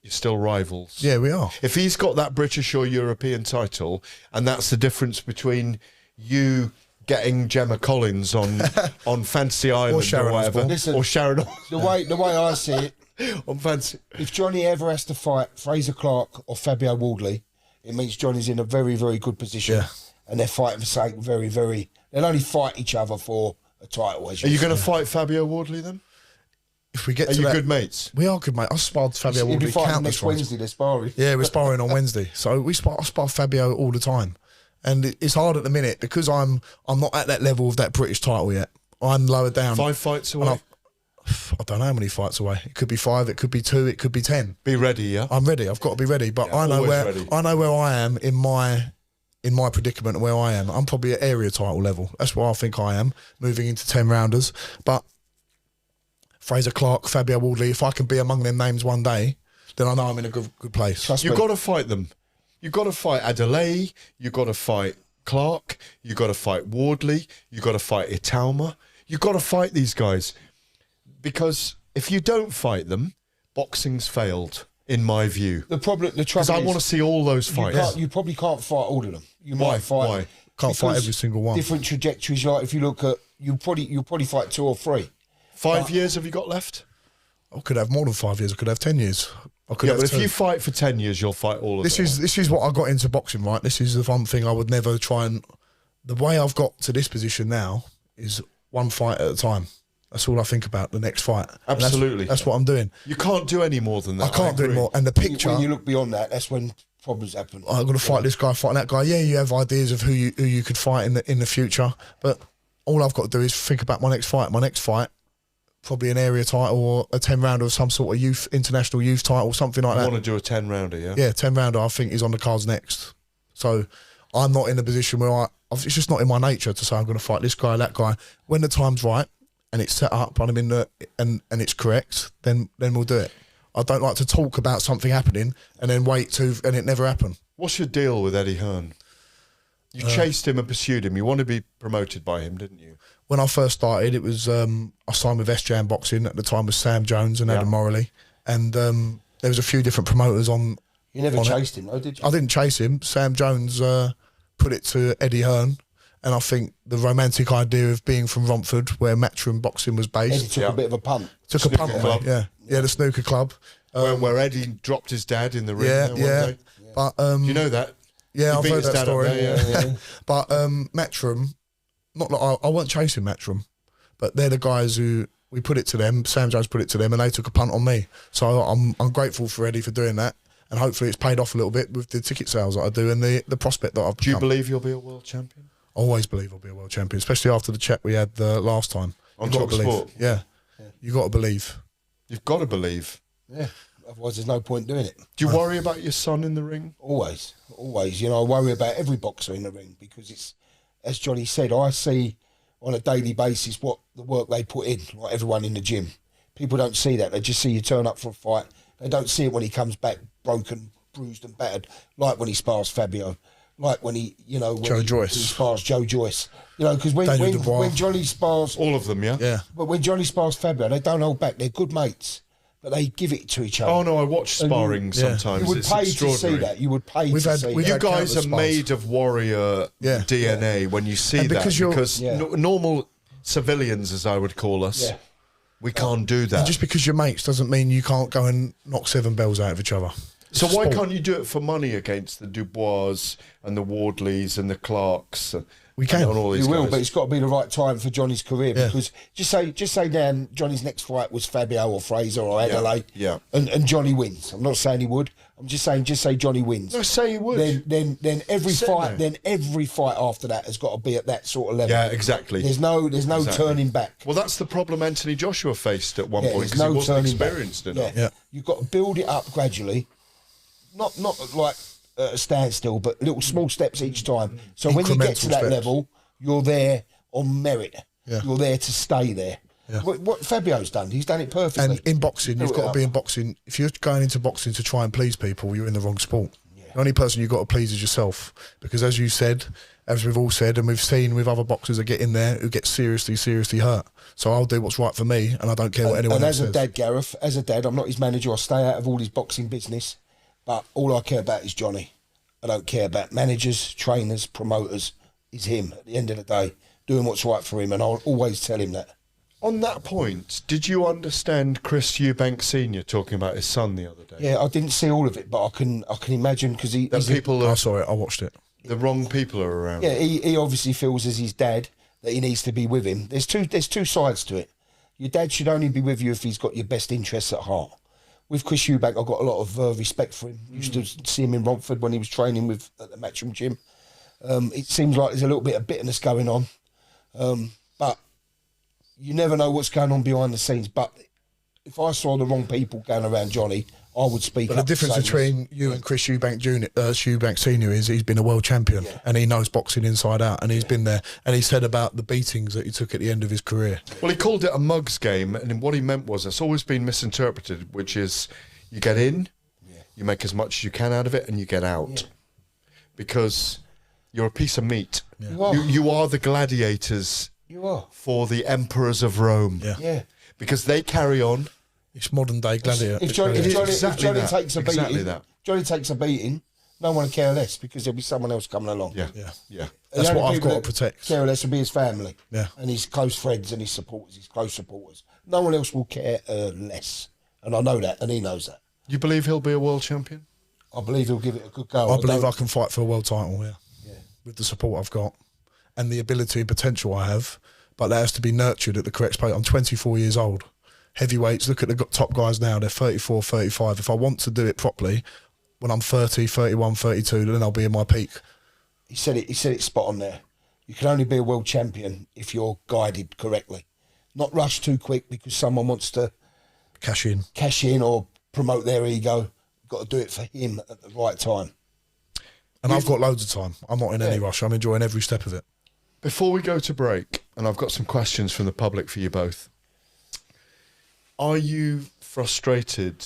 You're still rivals. Yeah, we are. If he's got that British or European title, and that's the difference between you getting Gemma Collins on Fantasy Island or whatever, Listen, or Sharon. The way I see it, on Fantasy. If Johnny ever has to fight Frazer Clarke or Fabio Wardley, it means Johnny's in a very, very good position. Yeah. And they're fighting for something very, very... They'll only fight each other for a title. Are you going to fight Fabio Wardley then? If we get Are to you that, good mates? We are good mates. I sparred Fabio He'll be Wardley fighting countless next times. Wednesday, they're sparring. Yeah, we're sparring on Wednesday. So I spar Fabio all the time. And it's hard at the minute because I'm not at that level of that British title yet. I'm lower down. 5 fights away? I don't know how many fights away. It could be 5, it could be 2, it could be 10. Be ready, yeah? I'm ready. I've got to be ready. But I know where I am in my predicament and where I am. I'm probably at area title level. That's where I think I am, moving into 10 rounders. But Frazer Clarke, Fabio Wardley, if I can be among them names one day, then I know I'm in a good place. You've got to fight them. You've got to fight Adelaide, you've got to fight Clarke, you've got to fight Wardley, you've got to fight Italma. You've got to fight these guys. Because if you don't fight them, boxing's failed, in my view. The trouble is... Because I want to see all those fights. You probably can't fight all of them. You Why? might fight... Why? Can't fight every single one. Different trajectories. Like if you look at... You'll probably fight 2 or 3. 5 years have you got left? I could have more than 5 years. I could have 10 years. But if you fight for 10 years, you'll fight all of them. This is what I got into boxing, right? This is the one thing I would never try and... The way I've got to this position now is one fight at a time. That's all I think about, the next fight. Absolutely. That's what I'm doing. You can't do any more than that. I can't do any more. And the picture... When you look beyond that, that's when problems happen. I'm going to fight this guy, fight that guy. Yeah, you have ideas of who you could fight in the future, but all I've got to do is think about my next fight. My next fight, probably an area title or a 10-rounder of some sort of international youth title, something like that. You want to do a 10-rounder, yeah? Yeah, 10-rounder I think is on the cards next. So I'm not in a position where it's just not in my nature to say I'm going to fight this guy, that guy. When the time's right and it's set up and I'm in and it's correct, then we'll do it. I don't like to talk about something happening and then and it never happened. What's your deal with Eddie Hearn? You chased him and pursued him. You want to be promoted by him, didn't you? when I first started, it was I signed with SJM Boxing at the time with Sam Jones and Adam Morley, and there was a few different promoters on. You never chased him, though, did you? I didn't chase him. Sam Jones put it to Eddie Hearn, and I think the romantic idea of being from Romford, where Matchroom Boxing was based, Eddie took a bit of a punt. Took a punt on it, yeah, the snooker club, where Eddie dropped his dad in the ring. Yeah, there one day. But Do you know that? Yeah, He I've beat heard his that dad up story. there, But Matchroom, not like I weren't chasing Matchroom, but they're the guys who we put it to them. Sam Jones put it to them, and they took a punt on me. So I'm grateful for Eddie for doing that, and hopefully it's paid off a little bit with the ticket sales that I do and the prospect that I've become. Do you believe you'll be a world champion? I always believe I'll be a world champion, especially after the chat we had last time. On You've got to believe. Talksport? Yeah, you got to believe. You've got to believe. Yeah, otherwise there's no point doing it. Do you worry about your son in the ring? Always. You know, I worry about every boxer in the ring because it's, as Johnny said, I see on a daily basis what the work they put in, like everyone in the gym. People don't see that. They just see you turn up for a fight. They don't see it when he comes back broken, bruised and battered, like when he spars Fabio, like when he, you know, when he spars Joe Joyce. You know, because when Johnny spars... All of them, yeah? Yeah. But when Johnny spars Fabio, they don't hold back. They're good mates. But they give it to each other. Oh, no, I watch sparring sometimes. You would it's pay extraordinary. to see that. You would pay to see that. You guys are made of warrior DNA when you see that. Because normal civilians, as I would call us, we can't do that. And just because you're mates doesn't mean you can't go and knock 7 bells out of each other. So why can't you do it for money against the Dubois and the Wardleys and the Clarks? We can. And all these you will, guys? but it's got to be the right time for Johnny's career because just say now Johnny's next fight was Fabio or Frazer or Adelaide, and Johnny wins. I'm not saying he would. I'm just say Johnny wins. No, say he would. Then every fight after that has got to be at that sort of level. Yeah, exactly. There's no turning back. Well, that's the problem Anthony Joshua faced at one point because no he wasn't turning experienced back. enough. Yeah. You've got to build it up gradually, not like a standstill, but little small steps each time. So when you get to that level, you're there on merit. Yeah. You're there to stay there. Yeah. What Fabio's done, he's done it perfectly. And in boxing, you've got to be in boxing. If you're going into boxing to try and please people, you're in the wrong sport. Yeah. The only person you've got to please is yourself. Because as you said, as we've all said, and we've seen with other boxers that get in there who get seriously, seriously hurt. So I'll do what's right for me, and I don't care what anyone else says. And as a dad, Gareth, as a dad, I'm not his manager. I stay out of all his boxing business. But all I care about is Johnny. I don't care about managers, trainers, promoters. It's him at the end of the day, doing what's right for him, and I'll always tell him that. On that point, did you understand Chris Eubank Sr. talking about his son the other day? Yeah, I didn't see all of it, but I can imagine because I saw it. I watched it. The wrong people are around. Yeah, he obviously feels as his dad that he needs to be with him. There's two sides to it. Your dad should only be with you if he's got your best interests at heart. With Chris Eubank, I've got a lot of respect for him. Used to see him in Romford when he was training at the Matchroom gym. It seems like there's a little bit of bitterness going on, but you never know what's going on behind the scenes. But if I saw the wrong people going around Johnny, I would speak up. But the difference between you and Chris Eubank Eubank Senior is he's been a world champion and he knows boxing inside out, and he's been there. And he said about the beatings that he took at the end of his career. Well, he called it a mugs game, and what he meant was it's always been misinterpreted, which is you get in, you make as much as you can out of it, and you get out because you're a piece of meat. Yeah. You are the gladiators. You are. For the emperors of Rome. Yeah. Because they carry on. It's modern day gladiator. If Johnny takes a beating, no one will care less because there'll be someone else coming along. Yeah. That's what I've got to protect. Care less will be his family. Yeah. And his close friends and his supporters, his close supporters. No one else will care less. And I know that, and he knows that. You believe he'll be a world champion? I believe he'll give it a good go. I believe I can fight for a world title, with the support I've got and the ability and potential I have, but that has to be nurtured at the correct space. I'm 24 years old. Heavyweights, look at the top guys now, they're 34, 35. If I want to do it properly, when I'm 30, 31, 32, then I'll be in my peak. He said it spot on there. You can only be a world champion if you're guided correctly. Not rush too quick because someone wants to cash in or promote their ego. You've got to do it for him at the right time. And I've got loads of time. I'm not in any rush. I'm enjoying every step of it. Before we go to break, and I've got some questions from the public for you both. Are you frustrated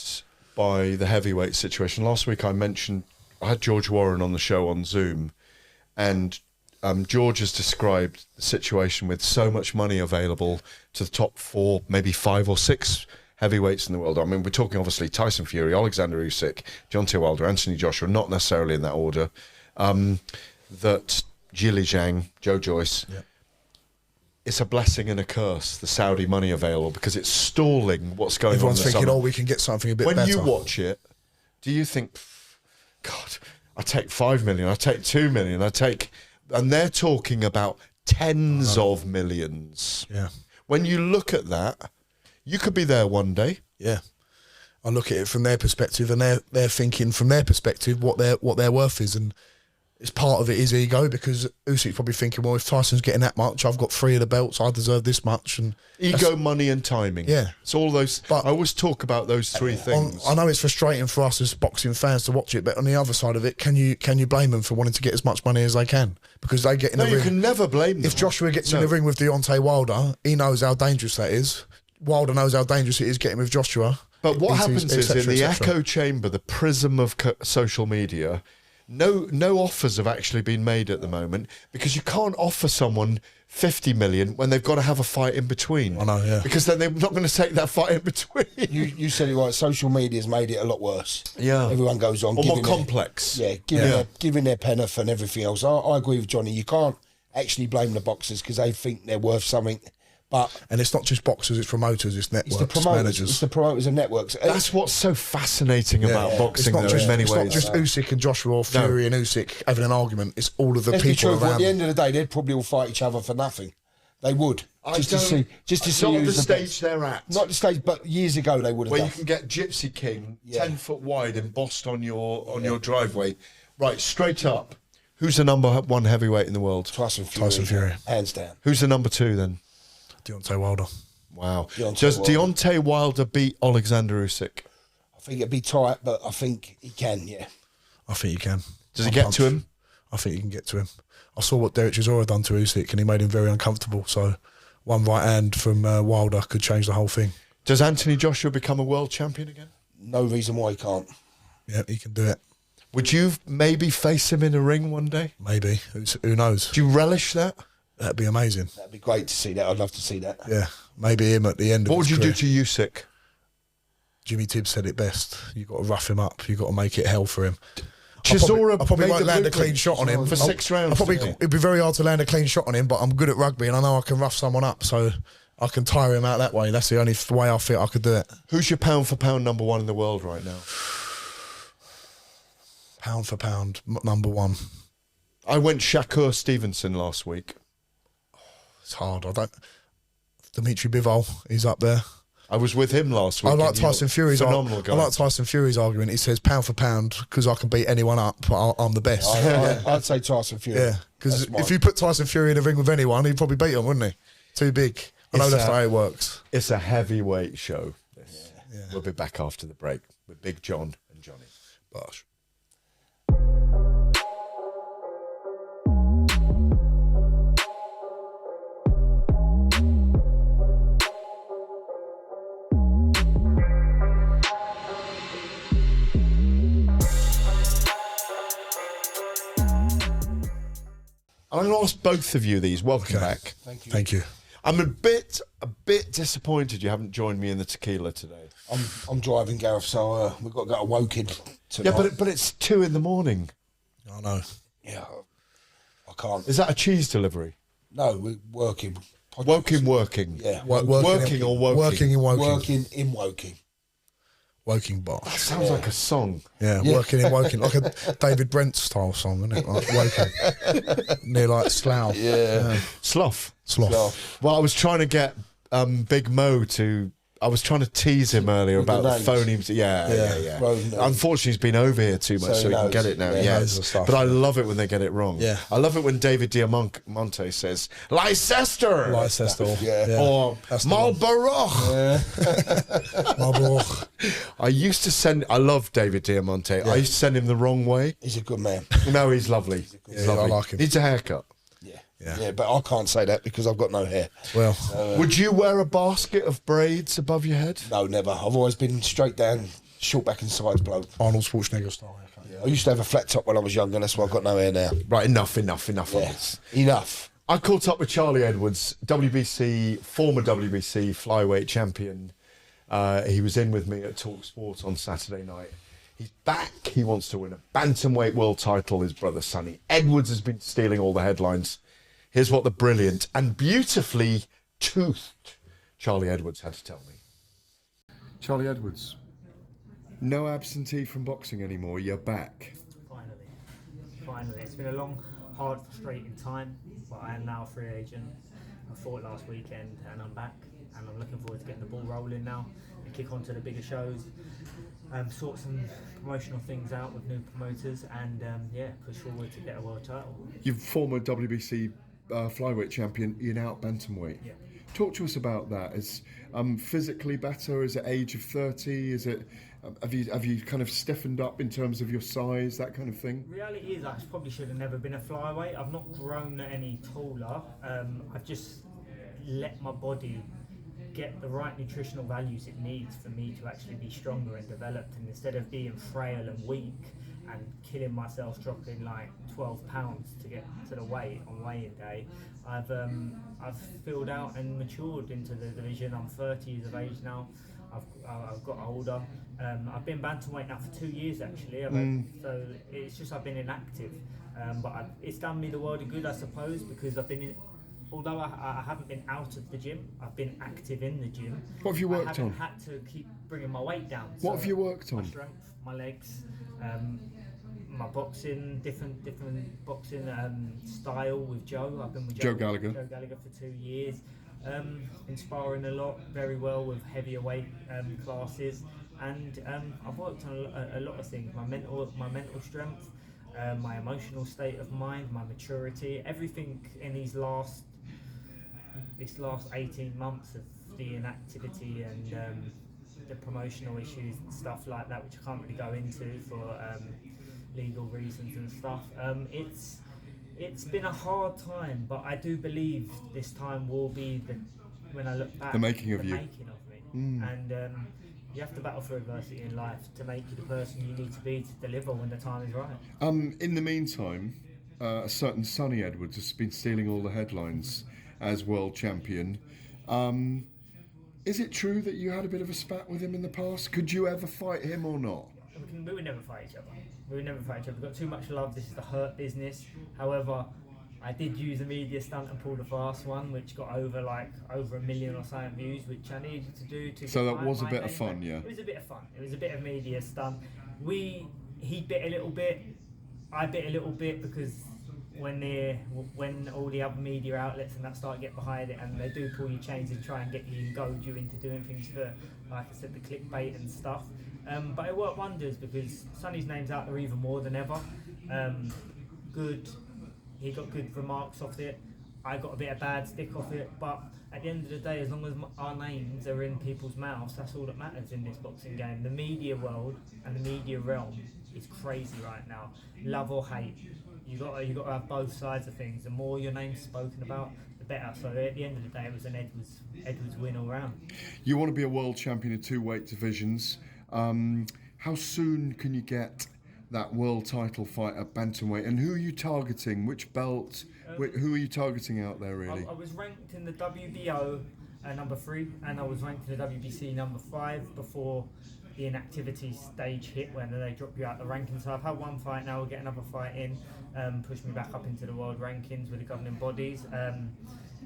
by the heavyweight situation? Last week I had George Warren on the show on Zoom, and George has described the situation with so much money available to the top 4, maybe 5 or 6 heavyweights in the world. I mean, we're talking obviously Tyson Fury, Alexander Usyk, Deontay Wilder, Anthony Joshua, not necessarily in that order. That Zhilei Zhang, Joe Joyce. Yeah. It's a blessing and a curse, the Saudi money available, because it's stalling what's going on. Everyone's thinking, oh, we can get something a bit better. When you watch it, do you think, God, I take 5 million, I take 2 million, and they're talking about tens of millions. Yeah. When you look at that, you could be there one day. Yeah. I look at it from their perspective, and they're thinking from their perspective what their worth is, and it's part of it is ego, because Usyk's probably thinking, well, if Tyson's getting that much, I've got 3 of the belts, I deserve this much. And ego, money, and timing. Yeah, it's all those. But I always talk about those 3 things. I know it's frustrating for us as boxing fans to watch it, but on the other side of it, can you blame them for wanting to get as much money as they can? Because they get in the ring. You can never blame them. If Joshua gets in the ring with Deontay Wilder, he knows how dangerous that is. Wilder knows how dangerous it is getting with Joshua. But what happens is in the echo chamber, the prism of social media, no offers have actually been made at the moment, because you can't offer someone 50 million when they've got to have a fight in between. I know, yeah. Because then they're not going to take that fight in between. You said it right. Social media's made it a lot worse. Yeah. Everyone goes on. Or more complex. Giving their penniff and everything else. I agree with Johnny. You can't actually blame the boxers because they think they're worth something. And it's not just boxers, it's promoters, it's networks, managers. It's the promoters and networks. That's what's so fascinating about boxing, though, in many ways. It's not just Usyk and Joshua or Fury and Usyk having an argument. It's all of the Let's people around. At the end of the day, they'd probably all fight each other for nothing. They would. Just to see not who's the stage they're at. Not the stage, but years ago they would have Where done. you can get Gypsy King 10 foot wide embossed on your driveway. Right, straight up. Who's the number 1 heavyweight in the world? Tyson Fury. Hands down. Who's the number 2 then? Deontay Wilder. Wow. Does Deontay Wilder beat Alexander Usyk? I think it'd be tight, but I think he can, yeah. I think he can. Does he get to him? I think he can get to him. I saw what Derek Chisora done to Usyk, and he made him very uncomfortable. So one right hand from Wilder could change the whole thing. Does Anthony Joshua become a world champion again? No reason why he can't. Yeah, he can do it. Would you maybe face him in a ring one day? Maybe. Who knows? Do you relish that? That'd be amazing. That'd be great to see that. I'd love to see that. Yeah, maybe him at the end of his career. What would you do to Usyk? Jimmy Tibbs said it best. You've got to rough him up. You've got to make it hell for him. Chisora I probably won't land a clean shot on him for 6 rounds. It'd be very hard to land a clean shot on him, but I'm good at rugby and I know I can rough someone up, so I can tire him out that way. That's the only way I feel I could do it. Who's your pound for pound number 1 in the world right now? Pound for pound, number 1. I went Shakur Stevenson last week. It's hard. Dimitri Bivol, he's up there. I was with him last week. I like Tyson Fury's phenomenal guy. I like Tyson Fury's argument. He says pound for pound because I can beat anyone up. I'm the best. I'd say Tyson Fury. Yeah, because if you put Tyson Fury in a ring with anyone, he'd probably beat him, wouldn't he? Too big. I know that's how it works. It's a heavyweight show. Yeah. We'll be back after the break with Big John and Johnny. Bosh. I'm going to ask both of you these. Welcome back. Thank you. Thank you. I'm a bit disappointed you haven't joined me in the tequila today. I'm driving, Gareth, so we've got to go to Woking tonight. Yeah, but it's 2 a.m. I know. Yeah, I can't. Is that a cheese delivery? No, we're working. Working. Yeah. Working or woking? Working in Woking. Working in Woking. Woking Bosh. That sounds like a song. Yeah, working in Woking. Like a David Brent style song, isn't it? Like Woking. Near like Slough. Yeah. Slough. Slough. Well, I was trying to get Big Mo to... I was trying to tease him earlier With about the the names. phonemes. Yeah. Unfortunately, he's been over here too much, so he can get it now. Yeah, But I love it when they get it wrong. Yeah. I love it when David Diamante says, Leicester! Yeah. Or Marlborough. Marlborough. I love David Diamante. I used to send him the wrong way. He's a good man. No, he's lovely. He's lovely. I like him. Needs a haircut. Yeah, but I can't say that because I've got no hair. Well, would you wear a basket of braids above your head? No, never. I've always been straight down, short back and sides bloke. Arnold Schwarzenegger style. I used to have a flat top when I was younger, that's why I've got no hair now. Right, enough of this. Yes, enough. I caught up with Charlie Edwards, former WBC flyweight champion. He was in with me at Talk Sport on Saturday night. He's back. He wants to win a bantamweight world title. His brother Sonny Edwards has been stealing all the headlines. Here's what the brilliant and beautifully toothed Charlie Edwards had to tell me. Charlie Edwards, no absentee from boxing anymore. You're back. Finally. It's been a long, hard, frustrating time, but I am now a free agent. I fought last weekend and I'm back, and I'm looking forward to getting the ball rolling now and kick on to the bigger shows, sort some promotional things out with new promoters, and push forward to get a world title. You're former WBC flyweight champion. You're now at bantamweight. Yeah. Talk to us about that. Is physically better? Is it age of 30? Is it have you kind of stiffened up in terms of your size, that kind of thing? Reality is I probably should have never been a flyweight. I've not grown any taller. I've just let my body get the right nutritional values it needs for me to actually be stronger and developed, and instead of being frail and weak and killing myself dropping like 12 pounds to get to the weight on weighing day, I've filled out and matured into the division. I'm 30 years of age now. I've got older. I've been bantamweight now for 2 years actually. So it's just I've been inactive, but it's done me the world of good, I suppose, because I've been in. Although I haven't been out of the gym, I've been active in the gym. What have you worked on? I haven't had to keep bringing my weight down. What have you worked on? My strength, my legs, my boxing, different boxing style with Joe. I've been with Joe Gallagher for 2 years. Been sparring a lot, very well with heavier weight classes, and I've worked on a lot of things. My mental strength, my emotional state of mind, my maturity, everything in this last 18 months of the inactivity and the promotional issues and stuff like that, which I can't really go into for legal reasons and stuff. It's been a hard time, but I do believe this time will be when I look back, the making of me. And you have to battle for adversity in life to make you the person you need to be to deliver when the time is right. In the meantime, a certain Sonny Edwards has been stealing all the headlines as world champion. Is it true that you had a bit of a spat with him in the past? Could you ever fight him or not? We would never fight each other. We've got too much love. This is the hurt business. However, I did use a media stunt and pull the fast one, which got over 1 million or so views, which I needed to do to. So that was a bit of fun, yeah. It was a bit of fun. It was a bit of media stunt. He bit a little bit. I bit a little bit because when all the other media outlets and that start to get behind it, and they do pull your chains and try and get you and goad you into doing things for, like I said, the clickbait and stuff. But it worked wonders because Sonny's name's out there even more than ever. He got good remarks off it. I got a bit of bad stick off it. But at the end of the day, as long as our names are in people's mouths, that's all that matters in this boxing game. The media world and the media realm is crazy right now. Love or hate, you got to have both sides of things. The more your name's spoken about, the better. So at the end of the day, it was an Edwards win all round. You want to be a world champion in 2 weight divisions. How soon can you get that world title fight at bantamweight, and who are you targeting? Which belt? Who are you targeting out there, really? I was ranked in the WBO number 3, and I was ranked in the WBC number 5 before the inactivity stage hit, when they drop you out the rankings. So I've had 1 fight now, we'll get another fight in, push me back up into the world rankings with the governing bodies,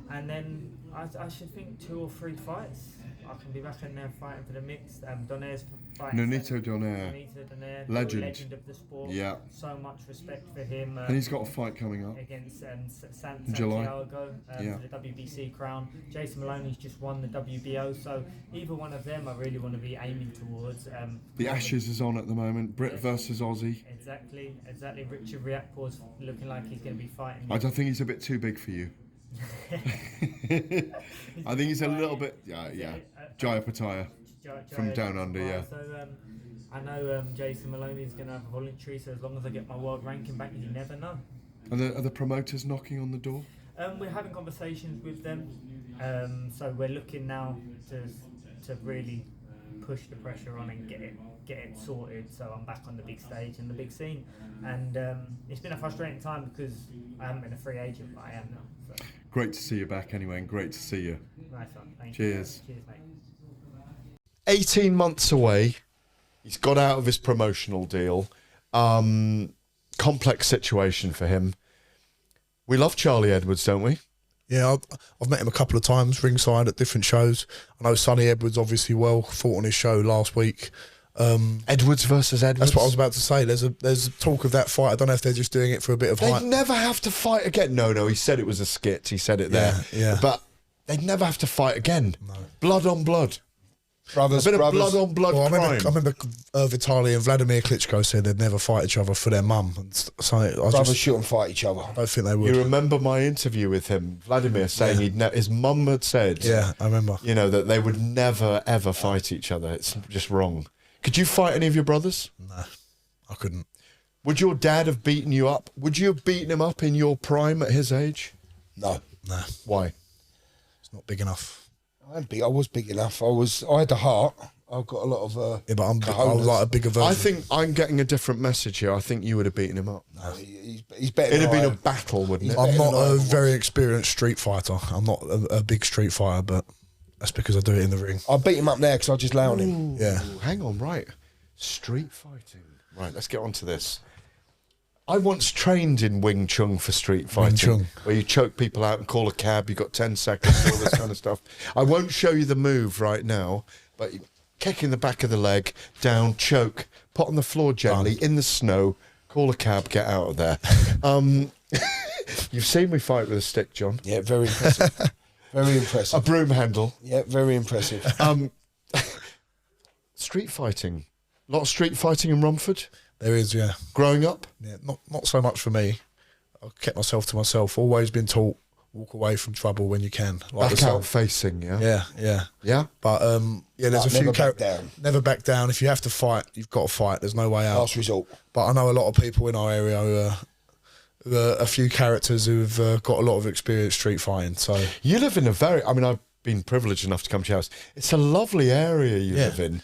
and then I should think 2 or 3 fights. I can be back in there fighting for the mixed. Donair's fighting. Nonito Donair, legend of the sport. Yeah. So much respect for him. And he's got a fight coming up against July. Santiago for the WBC crown. Jason Maloney's just won the WBO, so either one of them I really want to be aiming towards. The Ashes is on at the moment. Britt versus Aussie. Exactly. Richard Riakpor's looking like he's going to be fighting. I don't think he's a bit too big for you. I think he's a little bit, Jaya Pataya from down under, yeah. So I know Jason Maloney is going to have a voluntary, so as long as I get my world ranking back, you never know. Are the promoters knocking on the door? We're having conversations with them, so we're looking now to really push the pressure on and get it sorted. So I'm back on the big stage and the big scene, and it's been a frustrating time because I haven't been a free agent, but I am now. So. Great to see you back anyway, and great to see you. Nice one. Thank Cheers. You. Cheers, mate. 18 months away. He's got out of his promotional deal. Complex situation for him. We love Charlie Edwards, don't we? Yeah, I've met him a couple of times ringside at different shows. I know Sonny Edwards obviously well, fought on his show last week. Edwards versus Edwards. That's what I was about to say. There's talk of that fight. I don't know if they're just doing it for a bit of hype. They'd never have to fight again. No, he said it was a skit. He said it there. Yeah. But they'd never have to fight again. No. Blood on blood. Brothers, a bit of blood on blood crime. I remember Vitaly and Vladimir Klitschko said they'd never fight each other for their mum. And so brothers shouldn't fight each other. I don't think they would. You remember my interview with him, Vladimir, saying his mum had said, yeah, I remember, that they would never ever fight each other. It's just wrong. Could you fight any of your brothers? No, I couldn't. Would your dad have beaten you up? Would you have beaten him up in your prime at his age? No. Why? It's not big enough. I was big enough. I had the heart. I've got a lot of but I was like a bigger version. I think I'm getting a different message here. I think you would have beaten him up. No, he's better. It'd have been a battle, wouldn't it? I'm not a very experienced street fighter. I'm not a big street fighter, but that's because I do it in the ring. I beat him up now because I just lay on him. Yeah. Hang on, right. Street fighting. Right, let's get on to this. I once trained in Wing Chun for street fighting, where you choke people out and call a cab, you've got 10 seconds, all this kind of stuff. I won't show you the move right now, but kick in the back of the leg, down, choke, put on the floor gently, in the snow, call a cab, get out of there. You've seen me fight with a stick, John. Yeah, very impressive. Very impressive. A broom handle. Yeah, very impressive. Street fighting. A lot of street fighting in Romford? There is, yeah. Growing up? Yeah, not so much for me. I've kept myself to myself. Always been taught, walk away from trouble when you can. Like back out facing, yeah? Yeah. But, there's a few... Never back down. Never back down. If you have to fight, you've got to fight. There's no way out. Last resort. But I know a lot of people in our area who are a few characters who've got a lot of experience street fighting. So you live in a very... I mean, I've been privileged enough to come to your house. It's a lovely area you live in.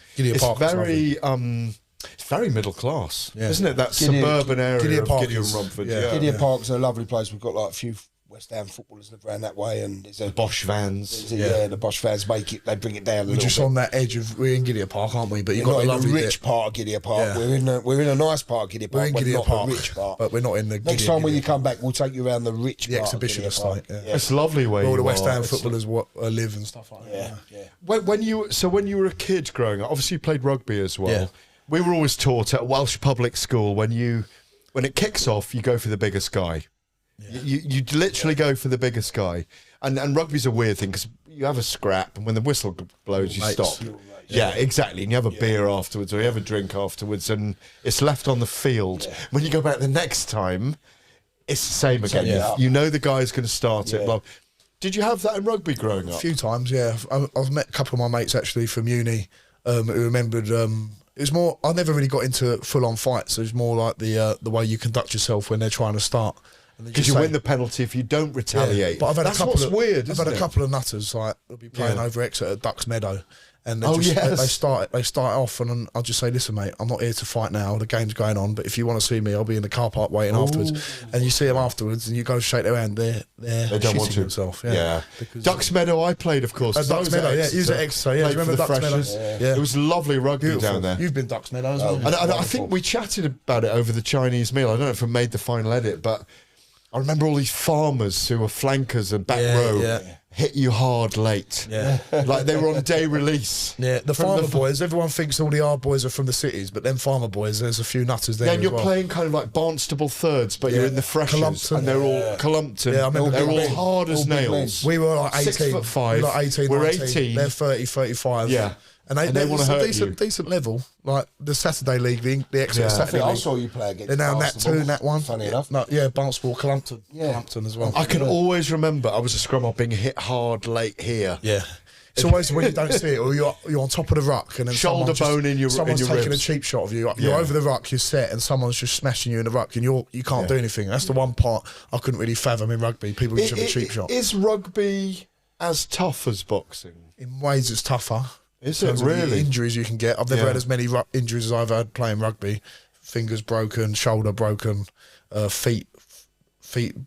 It's very middle class, isn't it? That suburban area of Gideon Romford. Gideon Park's a lovely place. We've got like a few West Ham footballers live around that way, and there's a Bosh vans. The Bosh vans they bring it down. We're just on that edge of we're in Gideon Park, aren't we? But you've got a lovely rich part of Gideon Park. Yeah. We're in a nice part of Gideon Park. We're in Gideon Park, the rich part. But we're not in the. Next time when you come back, we'll take you around the rich part. Exhibition estate. Yeah. It's lovely where all the West Ham footballers live and stuff like that. Yeah. When you were a kid growing up, obviously you played rugby as well. Yeah. We were always taught at Welsh public school when it kicks off, you go for the biggest guy. Yeah. You literally go for the biggest guy. And rugby's a weird thing because you have a scrap and when the whistle blows, you stop. Yeah, exactly. And you have a beer afterwards or you have a drink afterwards and it's left on the field. Yeah. When you go back the next time, it's the same again. You know the guy's going to start it. Well, did you have that in rugby growing up? A few times, yeah. I've met a couple of my mates actually from uni who remembered... it was more. I never really got into full-on fights. It was more like the way you conduct yourself when they're trying to start. Because you win the penalty if you don't retaliate. Yeah, but That's what's weird. I've had a couple of nutters like they'll be playing over Exeter at Ducks Meadow, and they start off, and I'll just say, listen, mate, I'm not here to fight now. The game's going on, but if you want to see me, I'll be in the car park waiting afterwards. And you see them afterwards, and you go shake their hand. They don't want to themselves. Yeah. Ducks Meadow, I played, of course. Ducks Meadow, yeah, you was at Exeter. Yeah, do you remember Ducks Meadow? Yeah. It was lovely rugby Beautiful. down there. You've been Ducks Meadow as well. And I think we chatted about it over the Chinese meal. I don't know if I made the final edit, but I remember all these farmers who were flankers and back row hit you hard late. Yeah. Like they were on day release. Yeah, the farmer boys, everyone thinks all the hard boys are from the cities, but then farmer boys, there's a few nutters there. Then you're playing kind of like Barnstable thirds, but you're in the freshers. And they're all Columpton. Yeah, they're all hard as nails. We were like 18. 6'5". We were like 18, we're 19. 18. They're 30, 35. Yeah. And they want to hurt you. Decent level, like the Saturday League, the Exeter Saturday League. I saw you play against. They're now Nat 2, Nat 1. Funny enough. No, Barnstable, Columpton as well. I can always remember I was a scrum half being hit hard late here. Yeah. It's always when you don't see it, or you're on top of the ruck, and then shoulder bone in your someone's taking ribs. a cheap shot of you. You're over the ruck, you're set, and someone's just smashing you in the ruck, and you can't do anything. That's the one part I couldn't really fathom in rugby. People just have a cheap shot. Is rugby as tough as boxing? In ways, it's tougher. Is in it terms of the really? injuries you can get? I've never had as many injuries as I've had playing rugby. Fingers broken, shoulder broken, feet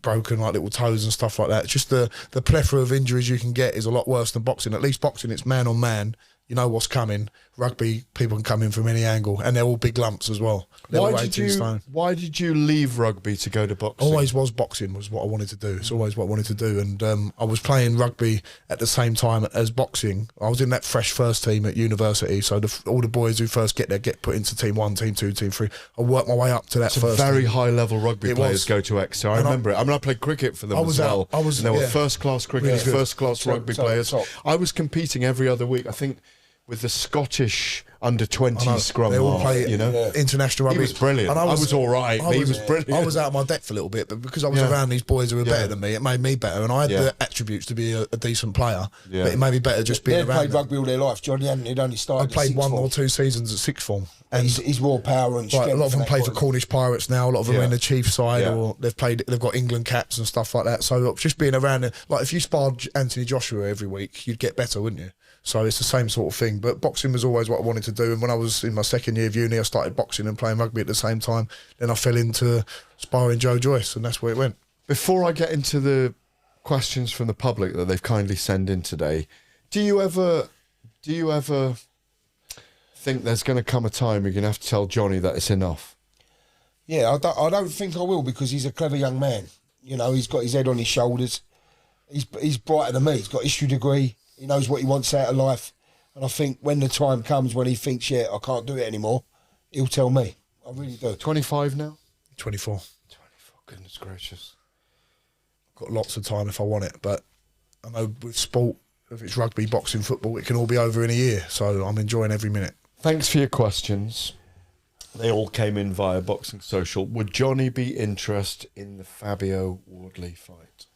broken, like little toes and stuff like that. Just the plethora of injuries you can get is a lot worse than boxing. At least boxing, it's man on man. You know what's coming. Rugby, people can come in from any angle, and they're all big lumps as well. Why did you leave rugby to go to boxing? Always was boxing was what I wanted to do. It's always what I wanted to do, and I was playing rugby at the same time as boxing. I was in that fresh first team at university, so all the boys who first get there get put into team 1, team 2, team 3. I worked my way up to that first. Very team. high level rugby players go to Exeter. I remember it. I mean, I played cricket for them as well. And there were first class cricketers, first class rugby players. I was competing every other week. I think with the Scottish under-20 scrum they all half, play international rugby. He was brilliant. And I was all right. He was brilliant. I was out of my depth a little bit, but because I was around these boys who were better than me, it made me better. And I had the attributes to be a decent player, but it made me better just being around. They played rugby all their life. Johnny he'd only started. I played 1 or 2 seasons at sixth form. And he's raw power and strength. A lot of them play for Cornish Pirates now. A lot of them are in the Chiefs side, Yeah. or they've got England caps and stuff like that. So just being around, like if you sparred Anthony Joshua every week, you'd get better, wouldn't you? So it's the same sort of thing. But boxing was always what I wanted to do. And when I was in my second year of uni, I started boxing and playing rugby at the same time. Then I fell into sparring Joe Joyce, and that's where it went. Before I get into the questions from the public that they've kindly sent in today, do you ever think there's going to come a time you're going to have to tell Johnny that it's enough? Yeah, I don't think I will, because he's a clever young man. You know, he's got his head on his shoulders. He's brighter than me. He's got a history degree. He knows what he wants out of life. And I think when the time comes when he thinks, I can't do it anymore, he'll tell me. I really do. 25 now? 24. 24, goodness gracious. Got lots of time if I want it, but I know with sport, if it's rugby, boxing, football, it can all be over in a year. So I'm enjoying every minute. Thanks for your questions. They all came in via Boxing Social. Would Johnny be interested in the Fabio Wardley fight?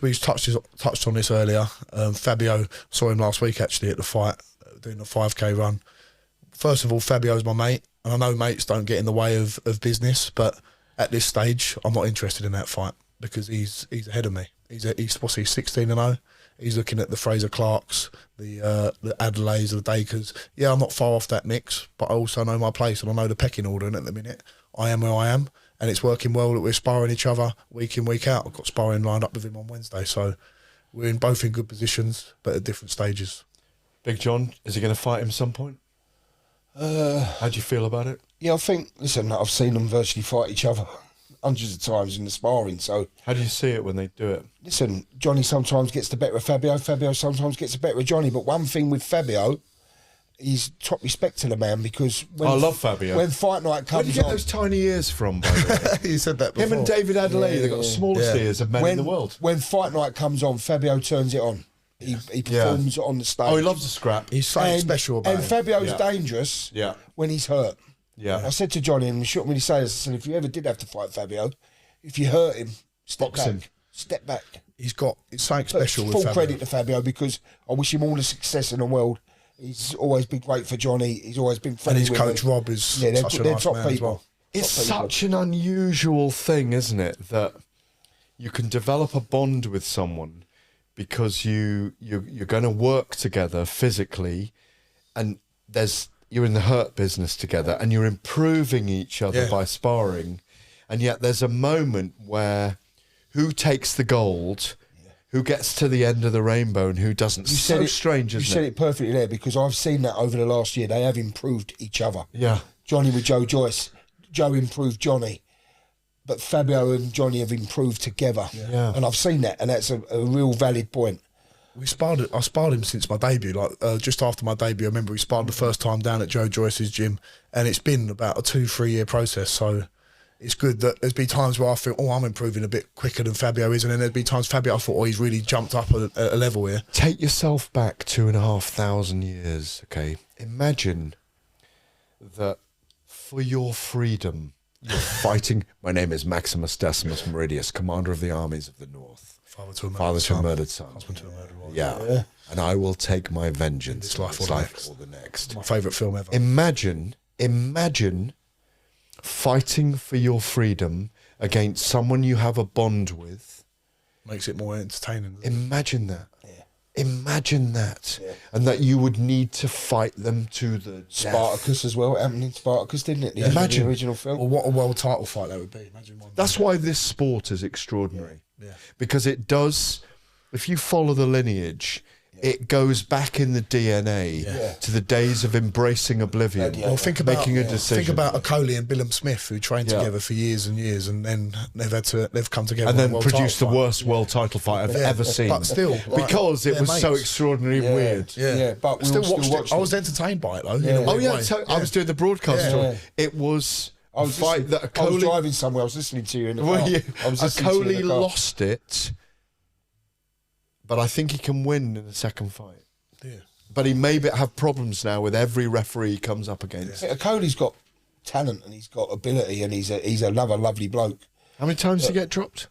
We touched on this earlier. Fabio, saw him last week actually at the fight, doing a 5k run. First of all, Fabio's my mate, and I know mates don't get in the way of business, but at this stage, I'm not interested in that fight because he's ahead of me. He's 16-0. He's looking at the Frazer Clarkes, the Adelaides, the Dacres. Yeah, I'm not far off that mix, but I also know my place and I know the pecking order. And at the minute, I am where I am, and it's working well that we're sparring each other week in, week out. I've got sparring lined up with him on Wednesday, so we're both in good positions, but at different stages. Big John, is he going to fight him at some point? How do you feel about it? Yeah, I think, listen, I've seen them virtually fight each other hundreds of times in the sparring, so... How do you see it when they do it? Listen, Johnny sometimes gets the better of Fabio, Fabio sometimes gets the better of Johnny, but one thing with Fabio, he's top respect to the man, because... I love Fabio. When fight night comes on... Where did you get those tiny ears from, by the way? You said that before. Him and David Adelaide, they've got the smallest ears of men in the world. When fight night comes on, Fabio turns it on. He performs on the stage. Oh, he loves a scrap. He's something special about And Fabio's dangerous when he's hurt. Yeah. I said to Johnny, and he shouldn't really say this, I said, if you ever did have to fight Fabio, if you hurt him, step back. It's something special with Full Fabio. credit to Fabio, because I wish him all the success in the world. He's always been great for Johnny. He's always been friendly and his with coach him. Rob is such a nice top man people. as well. It's such an unusual thing, isn't it, that you can develop a bond with someone because you're going to work together physically, and you're in the hurt business together, and you're improving each other by sparring, and yet there's a moment where who takes the gold, who gets to the end of the rainbow, and who doesn't. So strange, isn't it? You said it perfectly there, because I've seen that over the last year. They have improved each other. Yeah. Johnny with Joe Joyce. Joe improved Johnny. But Fabio and Johnny have improved together. Yeah. And I've seen that, and that's a real valid point. I sparred him since my debut, just after my debut. I remember we sparred the first time down at Joe Joyce's gym, and it's been about a 2-3 year process. So it's good that there's been times where I feel, I'm improving a bit quicker than Fabio is, and then there's been times Fabio I thought, he's really jumped up a level here. Take yourself back 2,500 years, okay? Imagine that for your freedom, you're fighting. My name is Maximus Decimus Meridius, commander of the armies of the North. Father to a murdered son. Husband to a murdered wife. Yeah. And I will take my vengeance this life or the next. My favourite film ever. Imagine fighting for your freedom against someone you have a bond with. Makes it more entertaining. Imagine that. Yeah. Imagine that. And that you would need to fight them to the death. Spartacus as well. It happened in Spartacus, didn't it? Imagine. The original film. Well, what a world title fight that would be. Imagine one. That's why this sport is extraordinary. Because it does, if you follow the lineage, it goes back in the DNA to the days of embracing oblivion. Well, think about making a decision. Think about Okoli and Billum Smith, who trained together for years and years, and then they've come together and then world produced the title fight. worst world title fight I've ever seen. But still, because it was so mates. extraordinarily weird. But we Still all watched it. I was entertained by it though. in a weird way. I was doing the broadcast. story. It was a fight that I was Okoli. driving somewhere. I was listening to you in the Were car. you? I was listening to you in Okoli the car. lost it, but I think he can win in the second fight. Yeah. But he may have problems now with every referee he comes up against. Okoli's got talent and he's got ability and he's another lovely bloke. How many times did he get dropped?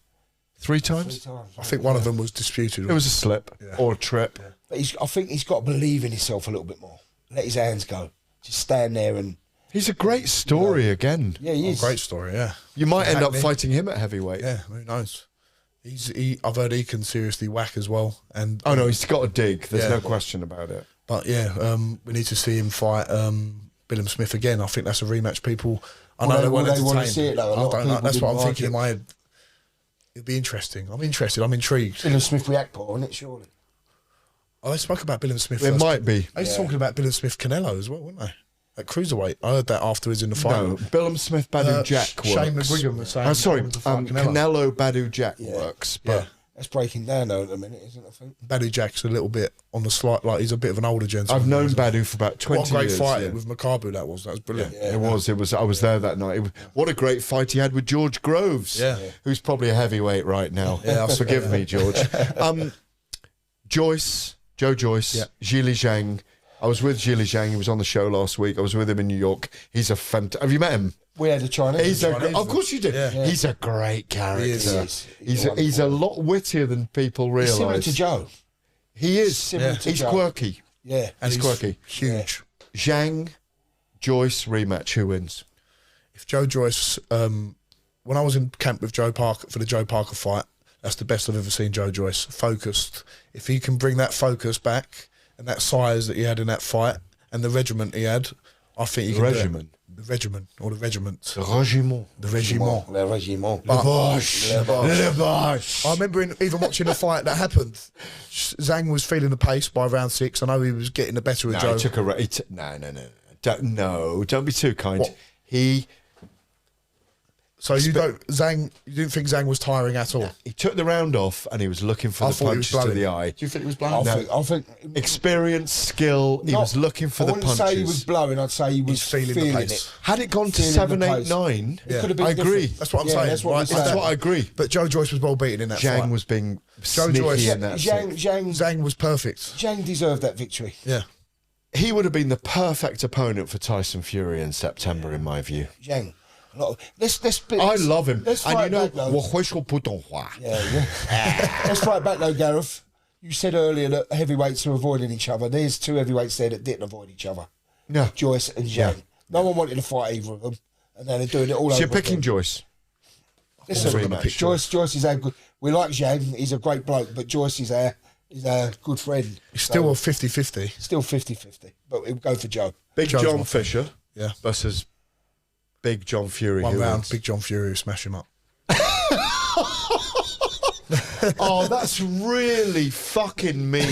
3 times? I think one of them was disputed. It was a slip or a trip. But I think he's got to believe in himself a little bit more. Let his hands go. Just stand there and... He's a great story again. Yeah, he is. Great story, yeah. You might end up Hackney. fighting him at heavyweight. Yeah, who knows? I've heard he can seriously whack as well. And Oh no, he's got a dig. There's no question about it. But yeah, we need to see him fight Billum Smith again. I think that's a rematch. People, I know they want to see it though. A lot of people That's what I'm didn't thinking in like my head. It'd be interesting. I'm interested. I'm intrigued. Billum Smith react pot on it, surely. Oh, they spoke about Billum Smith. It first. might be. They was talking about Billum Smith Canelo as well, weren't they? At cruiserweight. I heard that afterwards in the fight. No, Billum Smith Badu Jack works. Shane McGuigan was saying. Sorry, to fight Canelo Badu Jack works. But That's breaking down though at the minute, isn't it? I think. Badu Jack's a little bit on the slight, like he's a bit of an older gentleman. I've known Badu for about 20 years. What a great fight yeah. with Makabu that was. That was brilliant. It was. I was there that night. What a great fight he had with George Groves, who's probably a heavyweight right now. Yeah, Forgive me, George. Joe Joyce, Zhili Zhang. I was with Zhili Zhang. He was on the show last week. I was with him in New York. He's a have you met him? We had a Chinese. Of course you did. Yeah. He's a great character. He is. He's a lot wittier than people realise. Similar to Joe. He is. Similar to He's Joe. quirky. Yeah. And He's quirky. Huge. Zhang, Joyce rematch. Who wins? If Joe Joyce, when I was in camp with Joe Parker for the Joe Parker fight, that's the best I've ever seen Joe Joyce. Focused. If he can bring that focus back and that size that he had in that fight and the regiment he had, I think he can Regiment. do it. The regiment or the regiment. The regiment. The regiment. Le Regiment. But Bosh. Le Bosh. I remember even watching the fight that happened. Zhang was feeling the pace by round 6. I know he was getting the better of Joe. He took a no. Don't be too kind. What? So you didn't think Zhang was tiring at all? He took the round off and he was looking for I the thought he was punches to blowing. the eye. Do you think he was blowing? I think Experience, skill. He was looking for the I wouldn't punches. say he was blowing. I'd say he was feeling the feeling pace. it. Had it gone to Feeling 7, the 8, pace. 9, It could have been I agree. different. That's what I'm Yeah, saying. that's what right? we're saying. That's what I agree. But Joe Joyce was well beaten in that fight. Zhang was being Joe sneaky Joyce- in that. Zhang was perfect. Zhang deserved that victory. Yeah. He would have been the perfect opponent for Tyson Fury in September, in my view. Zhang. Let's I love him. Let's And fight you know, back, though. 我会说普通话. Let's fight back though, Gareth. You said earlier that heavyweights are avoiding each other. There's 2 heavyweights there that didn't avoid each other. No. Joyce and Zhang. Yeah. No one wanted to fight either of them. And now they're doing it all So over you're picking again. Joyce. Listen, Rematch. Joyce is our good. We like Zhang. He's a great bloke, but Joyce is our good friend. He's still a 50-50. Still 50-50. But we'll go for Joe. Big Joe's John my Fisher Yeah. versus Big John Fury. One who round, wins? Big John Fury will smash him up. Oh, that's really fucking mean.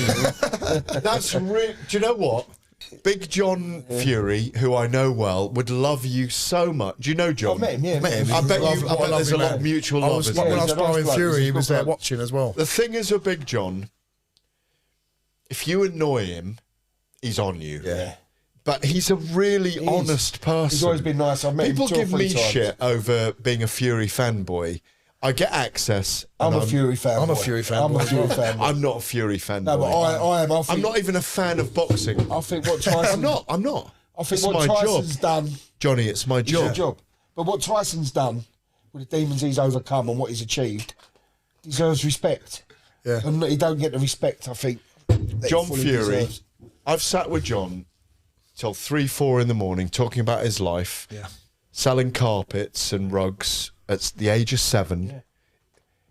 That's do you know what? Big John Fury, who I know well, would love you so much. Do you know John? I met him, yeah. Met him. I bet Love- you. I what bet there's a lovely lot of man. mutual I love. was, isn't when there? I was He's a nice sparring bloke. Fury, He's he a was good there bloke. watching as well. The thing is with Big John, if you annoy him, he's on you. Yeah. But he's a really honest person. He's always been nice. I've met People him 2 or give 3 me times. shit over being a Fury fanboy. I get access. I'm and a Fury fan. I'm a Fury fan. I'm a Fury fan. I'm not a Fury fanboy. No, but I am. I'm not even a fan of boxing. I think what Tyson. I'm not. I think It's what my Tyson's job. done. Johnny, it's my It's job. your job. But what Tyson's done with the demons he's overcome and what he's achieved deserves respect. Yeah. And he don't get the respect, I think. that he John fully Fury. deserves. I've sat with John till 3, 4 in the morning talking about his life, Yeah. selling carpets and rugs at the age of 7.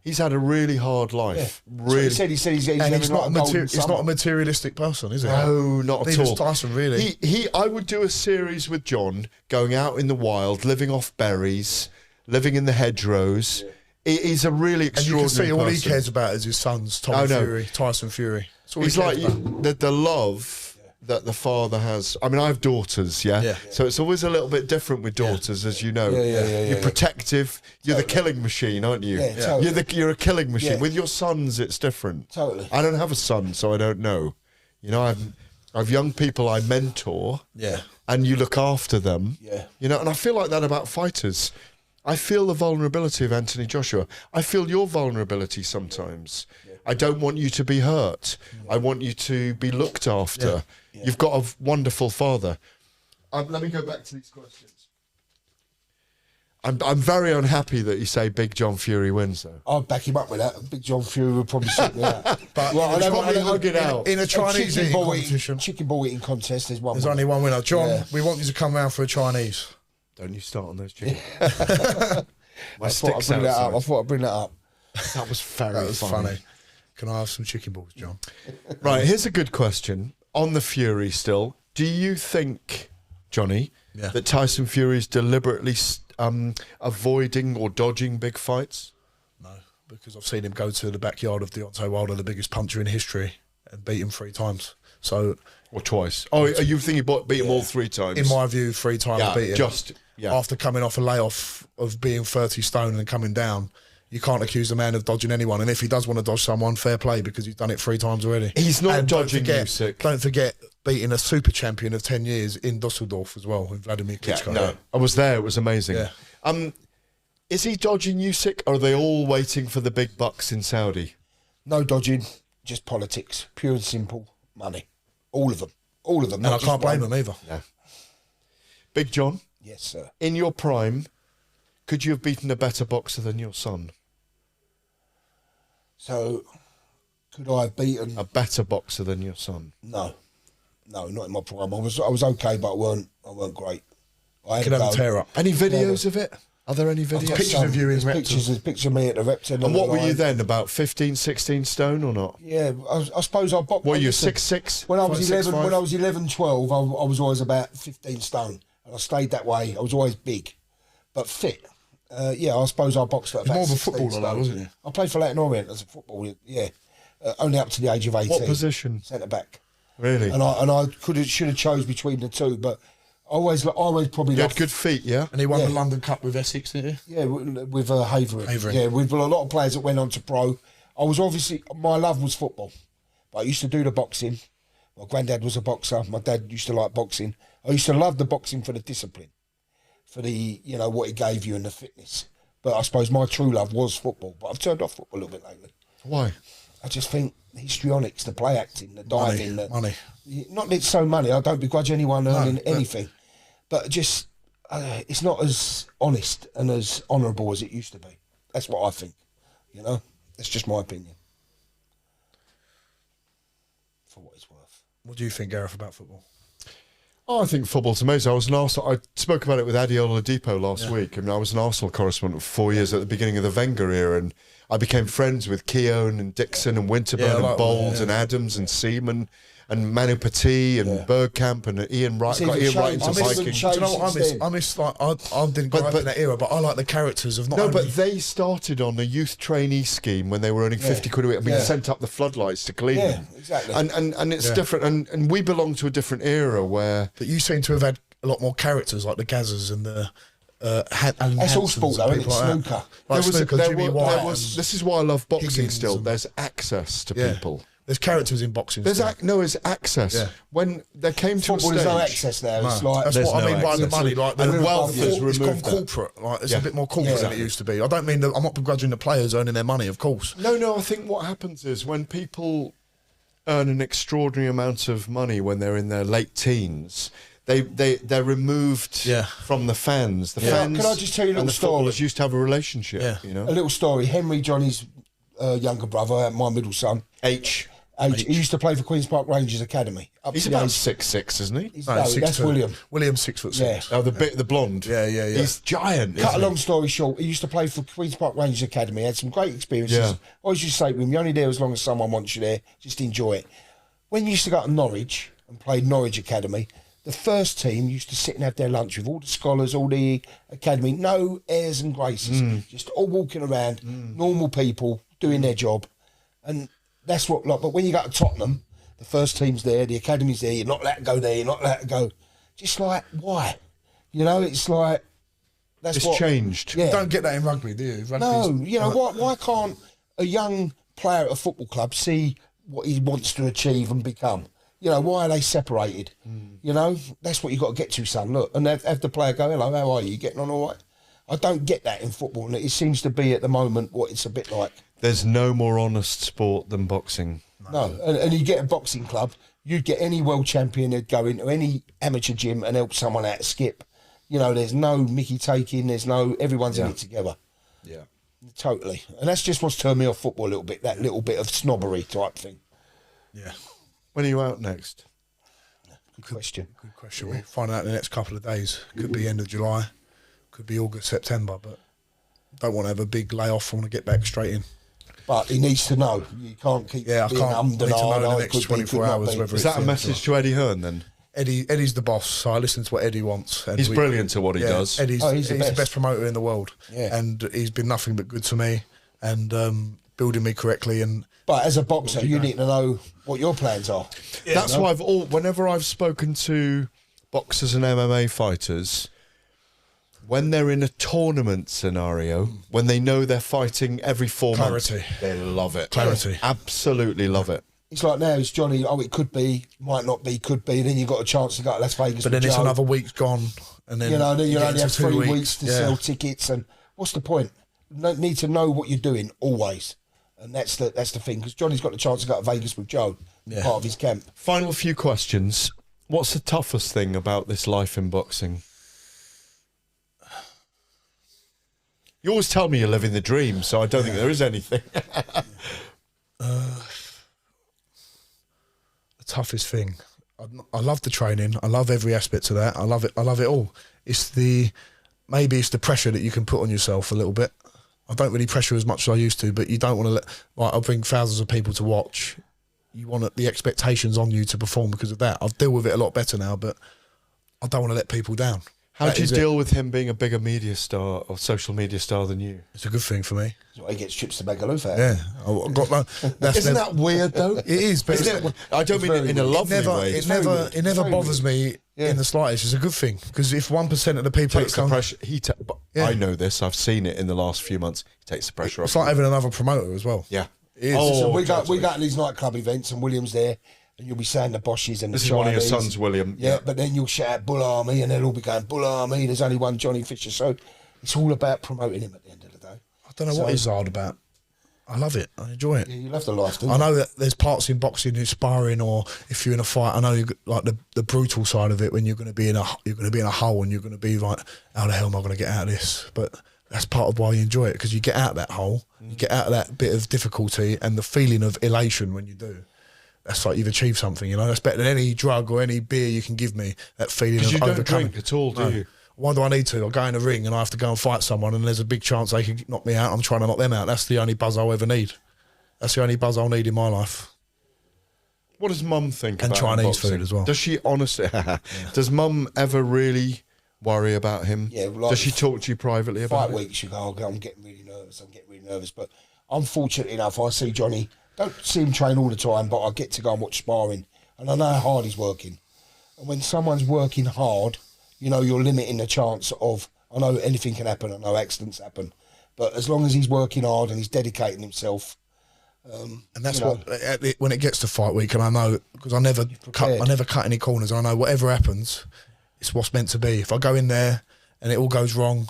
He's had a really hard life. Yeah. Really. He said he's And he's not, like he's not a materialistic person, is he? No, not at Neither all. is Tyson, really. I would do a series with John, going out in the wild, living off berries, living in the hedgerows. He's a really And you extraordinary can see all he person. cares about is his sons, Tyson Fury. That's all He's he like cares about. the love that the father has. I mean, I have daughters, yeah? So it's always a little bit different with daughters, as you know. You're protective. You're the killing machine, aren't you? Yeah, totally. You're a killing machine. Yeah. With your sons, it's different. Totally. I don't have a son, so I don't know. You know, I've young people I mentor. Yeah. And you look after them. Yeah. You know, and I feel like that about fighters. I feel the vulnerability of Anthony Joshua. I feel your vulnerability sometimes. I don't want you to be hurt. I want you to be looked after. You've got a wonderful father. Let me go back to these questions. I'm very unhappy that you say Big John Fury wins, though. I'll back him up with that. Big John Fury would probably sit me out. But in a Chinese eating competition, chicken ball eating contest, there's one. There's only one winner. John, we want you to come round for a Chinese. Don't you start on those chicken. I thought I'd bring that up. That was very funny. Can I have some chicken balls, John? Right, here's a good question. On the Fury still, do you think, Johnny, that Tyson Fury is deliberately avoiding or dodging big fights? No, because I've seen him go to the backyard of Deontay Wilder, the biggest puncher in history, and beat him 3 times. Or twice. Oh, you think he beat him all 3 times? In my view, 3 times beat him. After coming off a layoff of being 30 stone and coming down, you can't accuse the man of dodging anyone. And if he does want to dodge someone, fair play, because he's done it 3 times already. He's not dodging Usyk. Don't forget beating a super champion of 10 years in Dusseldorf as well, with Vladimir Klitschko. No, I was there. It was amazing. Yeah. Is he dodging Usyk, or are they all waiting for the big bucks in Saudi? No dodging, just politics. Pure and simple. Money. All of them. All of them. And I can't blame them either. No. Big John? Yes, sir. In your prime, could you have beaten a better boxer than your son? So, could I have beaten a better boxer than your son? No, not in my prime. I was okay, but I weren't great. I could have a tear up. Any videos of it? Are there any videos? Pictures of you in There's pictures of me at the Repton. And what were you then? About 15, 16 stone or not? Yeah, I suppose I boxed. What were you, 6'6"? When I was 11, when I was 11, 12, I was always about 15 stone, and I stayed that way. I was always big, but fit. I suppose I boxed at about more of a 16 footballer, stone. though, wasn't you? I played for Latin Orient as a footballer. Yeah, only up to the age of 18. What position? Centre back. Really? And I should have chose between the two, but I always probably. You had good feet, yeah. And he won the London Cup with Essex, didn't he? Yeah, with Havering. Havering. Yeah, with a lot of players that went on to pro. I was obviously, my love was football, but I used to do the boxing. My granddad was a boxer. My dad used to like boxing. I used to love the boxing for the discipline, for the what it gave you and the fitness. But I suppose my true love was football. But I've turned off football a little bit lately. Why? I just think the histrionics, the play acting, the diving, money. Not that it's so money. I don't begrudge anyone earning anything, but just it's not as honest and as honourable as it used to be. That's what I think. That's just my opinion. For what it's worth. What do you think, Gareth, about football? Oh, I think football's amazing. I spoke about it with Adiola Depot last week. I mean, I was an Arsenal correspondent for 4 years at the beginning of the Wenger era, and I became friends with Keown and Dixon and Winterburn and Bowles and Adams and Seaman and Manu Petit and Bergkamp and Ian Wright. Got Ian Wright into Vikings. Do you know what I miss? I miss I didn't grow up in that era, but I like the characters of not. No, only... but they started on a youth trainee scheme when they were earning 50 quid a week and being sent up the floodlights to clean them. Exactly. And it's different, and we belong to a different era where. But you seem to have had a lot more characters, like the Gazzers and the. That's all sport, though, isn't it? Snooker. This is why I love boxing. Higgins still, there's access to people. There's characters in boxing. There's access. Yeah. When there came to football, a stage, there's no access there. It's like that's what I mean by the money. Like and wealth has it's removed gone corporate. Like it's a bit more corporate than it used to be. I don't mean that. I'm not begrudging the players earning their money, of course. No. I think what happens is when people earn an extraordinary amount of money when they're in their late teens. They're removed from the fans. The fans. Can I just tell you a little story? Used to have a relationship. A little story. Henry, Johnny's younger brother, my middle son. He used to play for Queen's Park Rangers Academy. He's about 6'6", isn't he? No, that's William. William's 6'6". Yeah. Oh, the blonde. Yeah. He's giant. Cut a isn't long story short, he used to play for Queen's Park Rangers Academy. Had some great experiences. Yeah. I always used to say to him, you're only there as long as someone wants you there. Just enjoy it. When you used to go to Norwich and play Norwich Academy, the first team used to sit and have their lunch with all the scholars, all the academy, no airs and graces, just all walking around, normal people doing their job. And that's what, but when you go to Tottenham, the first team's there, the academy's there, you're not allowed to go there, you're not allowed to go. Just like, why? You know, it's like, that's It's changed. Yeah. You don't get that in rugby, do you? No, you know, why can't a young player at a football club see what he wants to achieve and become? You know, why are they separated? You know, that's what you got to get to, son. Look, and have the player go, hello, how are you? You getting on all right? I don't get that in football, and it seems to be at the moment what it's a bit like. There's no more honest sport than boxing. No, and you get a boxing club, you'd get any world champion who'd go into any amateur gym and help someone out to skip. You know, there's no Mickey taking, everyone's in it together. Yeah. Totally. And that's just what's turned me off football a little bit, that little bit of snobbery type thing. Yeah. When are you out next? Good question. Good question. We'll find out in the next couple of days. Could be end of July, could be August, September, but don't want to have a big layoff. I want to get back straight in. But he needs to know. You can't keep I being can't. I need to know in the it next could be, 24 could not hours be. whether Is it's that a message to Eddie Hearn then? Eddie's the boss, so I listen to what Eddie wants. And He's brilliant at what he does. Eddie's he's the the best. best promoter in the world, and he's been nothing but good to me and building me correctly. And But as a boxer, you need to know what your plans are. That's why whenever I've spoken to boxers and MMA fighters, when they're in a tournament scenario, when they know they're fighting every 4 months, they love it. Clarity. Absolutely love it. It's like now, it's Johnny, it could be, might not be, could be, then you've got a chance to go to Las Vegas but with then it's Joe. another week's gone, and then You know, then you get only into have 2 3 weeks to sell tickets, and what's the point? You need to know what you're doing, always. And that's the thing, because Johnny's got the chance to go to Vegas with Joe, part of his camp. Final few questions. What's the toughest thing about this life in boxing? You always tell me you're living the dream, so I don't think there is anything. The toughest thing, I love the training. I love every aspect of that. I love it. I love it all. Maybe it's the pressure that you can put on yourself a little bit. I don't really pressure as much as I used to, but you don't want to I'll bring thousands of people to watch. You want the expectations on you to perform because of that. I deal with it a lot better now, but I don't want to let people down. How do you deal with him being a bigger media star or social media star than you? It's a good thing for me. That's why he gets trips to Magaluf out. Yeah, I've got no. Isn't that weird though? It is, but I don't mean it in a lovely way. It never bothers me in the slightest. It's a good thing because if 1% of the people Takes the pressure. I know this. I've seen it in the last few months. He takes the pressure off. It's like having another promoter as well. Yeah. It is. So we go to these nightclub events, and William's there, and you'll be saying the Boshes and This the is one of your Chinese. sons, William. Yeah, but then you'll shout Bull Army, and they'll all be going Bull Army. There's only one Johnny Fisher, so it's all about promoting him at the end of the day. I don't know what it's hard about. I love it. I enjoy it. Yeah, you love the life, don't you? I know that there's parts in boxing, in sparring, or if you're in a fight. I know you like the brutal side of it when you're going to be in a hole and you're going to be like, how the hell am I going to get out of this? But that's part of why you enjoy it because you get out of that hole, you get out of that bit of difficulty and the feeling of elation when you do. That's like you've achieved something, you know. That's better than any drug or any beer you can give me. That feeling of you don't overcoming. drink at all, do you? Why do I need to? I go in a ring and I have to go and fight someone and there's a big chance they can knock me out. I'm trying to knock them out. That's the only buzz I'll ever need. That's the only buzz I'll need in my life. What does Mum think And about Chinese boxing? food as well. Does she honestly? Does Mum ever really worry about him? Yeah, like does she talk to you privately about fight it? weeks, you go, I'm getting really nervous. But I'm fortunate enough, I see Johnny, don't see him train all the time, but I get to go and watch sparring. And I know how hard he's working. And when someone's working hard, you know, you're limiting the chance of, I know anything can happen, I know accidents happen. But as long as he's working hard and he's dedicating himself. And that's what, when it gets to fight week, and I know, because I never cut any corners, I know whatever happens, it's what's meant to be. If I go in there and it all goes wrong,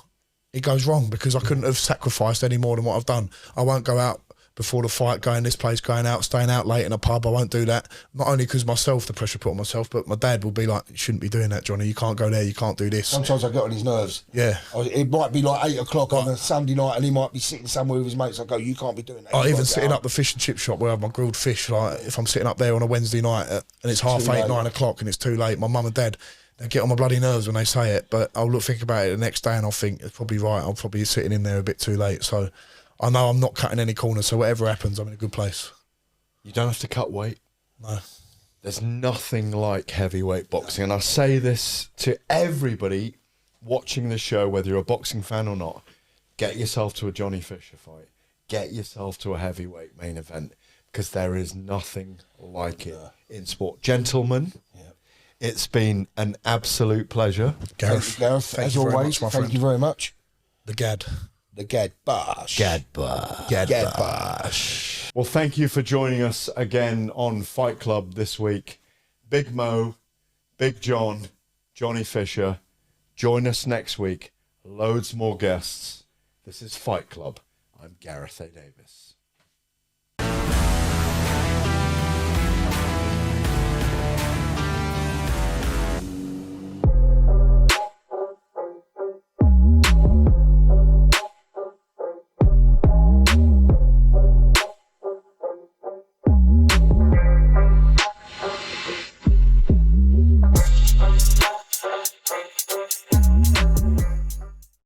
it goes wrong because I couldn't have sacrificed any more than what I've done. I won't go out before the fight, going this place, going out, staying out late in a pub. I won't do that. Not only because myself, the pressure put on myself, but my dad will be like, you shouldn't be doing that, Johnny. You can't go there. You can't do this. Sometimes I get on his nerves. Yeah. It might be like 8 o'clock on a Sunday night and he might be sitting somewhere with his mates. I go, you can't be doing that. Even sitting up the fish and chip shop where I have my grilled fish, like if I'm sitting up there on a Wednesday night and it's half 8, 9 o'clock and it's too late, my mum and dad, they get on my bloody nerves when they say it, but I'll think about it the next day and I'll think it's probably right. I'm probably sitting in there a bit too late. So I know I'm not cutting any corners, so whatever happens, I'm in a good place. You don't have to cut weight. No. There's nothing like heavyweight boxing. And I say this to everybody watching the show, whether you're a boxing fan or not, get yourself to a Johnny Fisher fight. Get yourself to a heavyweight main event, because there is nothing like it in sport. Gentlemen, it's been an absolute pleasure. Gareth, as always, thank you very much. The Gad. The Gad Bosh. Gad Bosh. Gad Bosh. Well, thank you for joining us again on Fight Club this week. Big Mo, Big John, Johnny Fisher. Join us next week. Loads more guests. This is Fight Club. I'm Gareth A. Davies.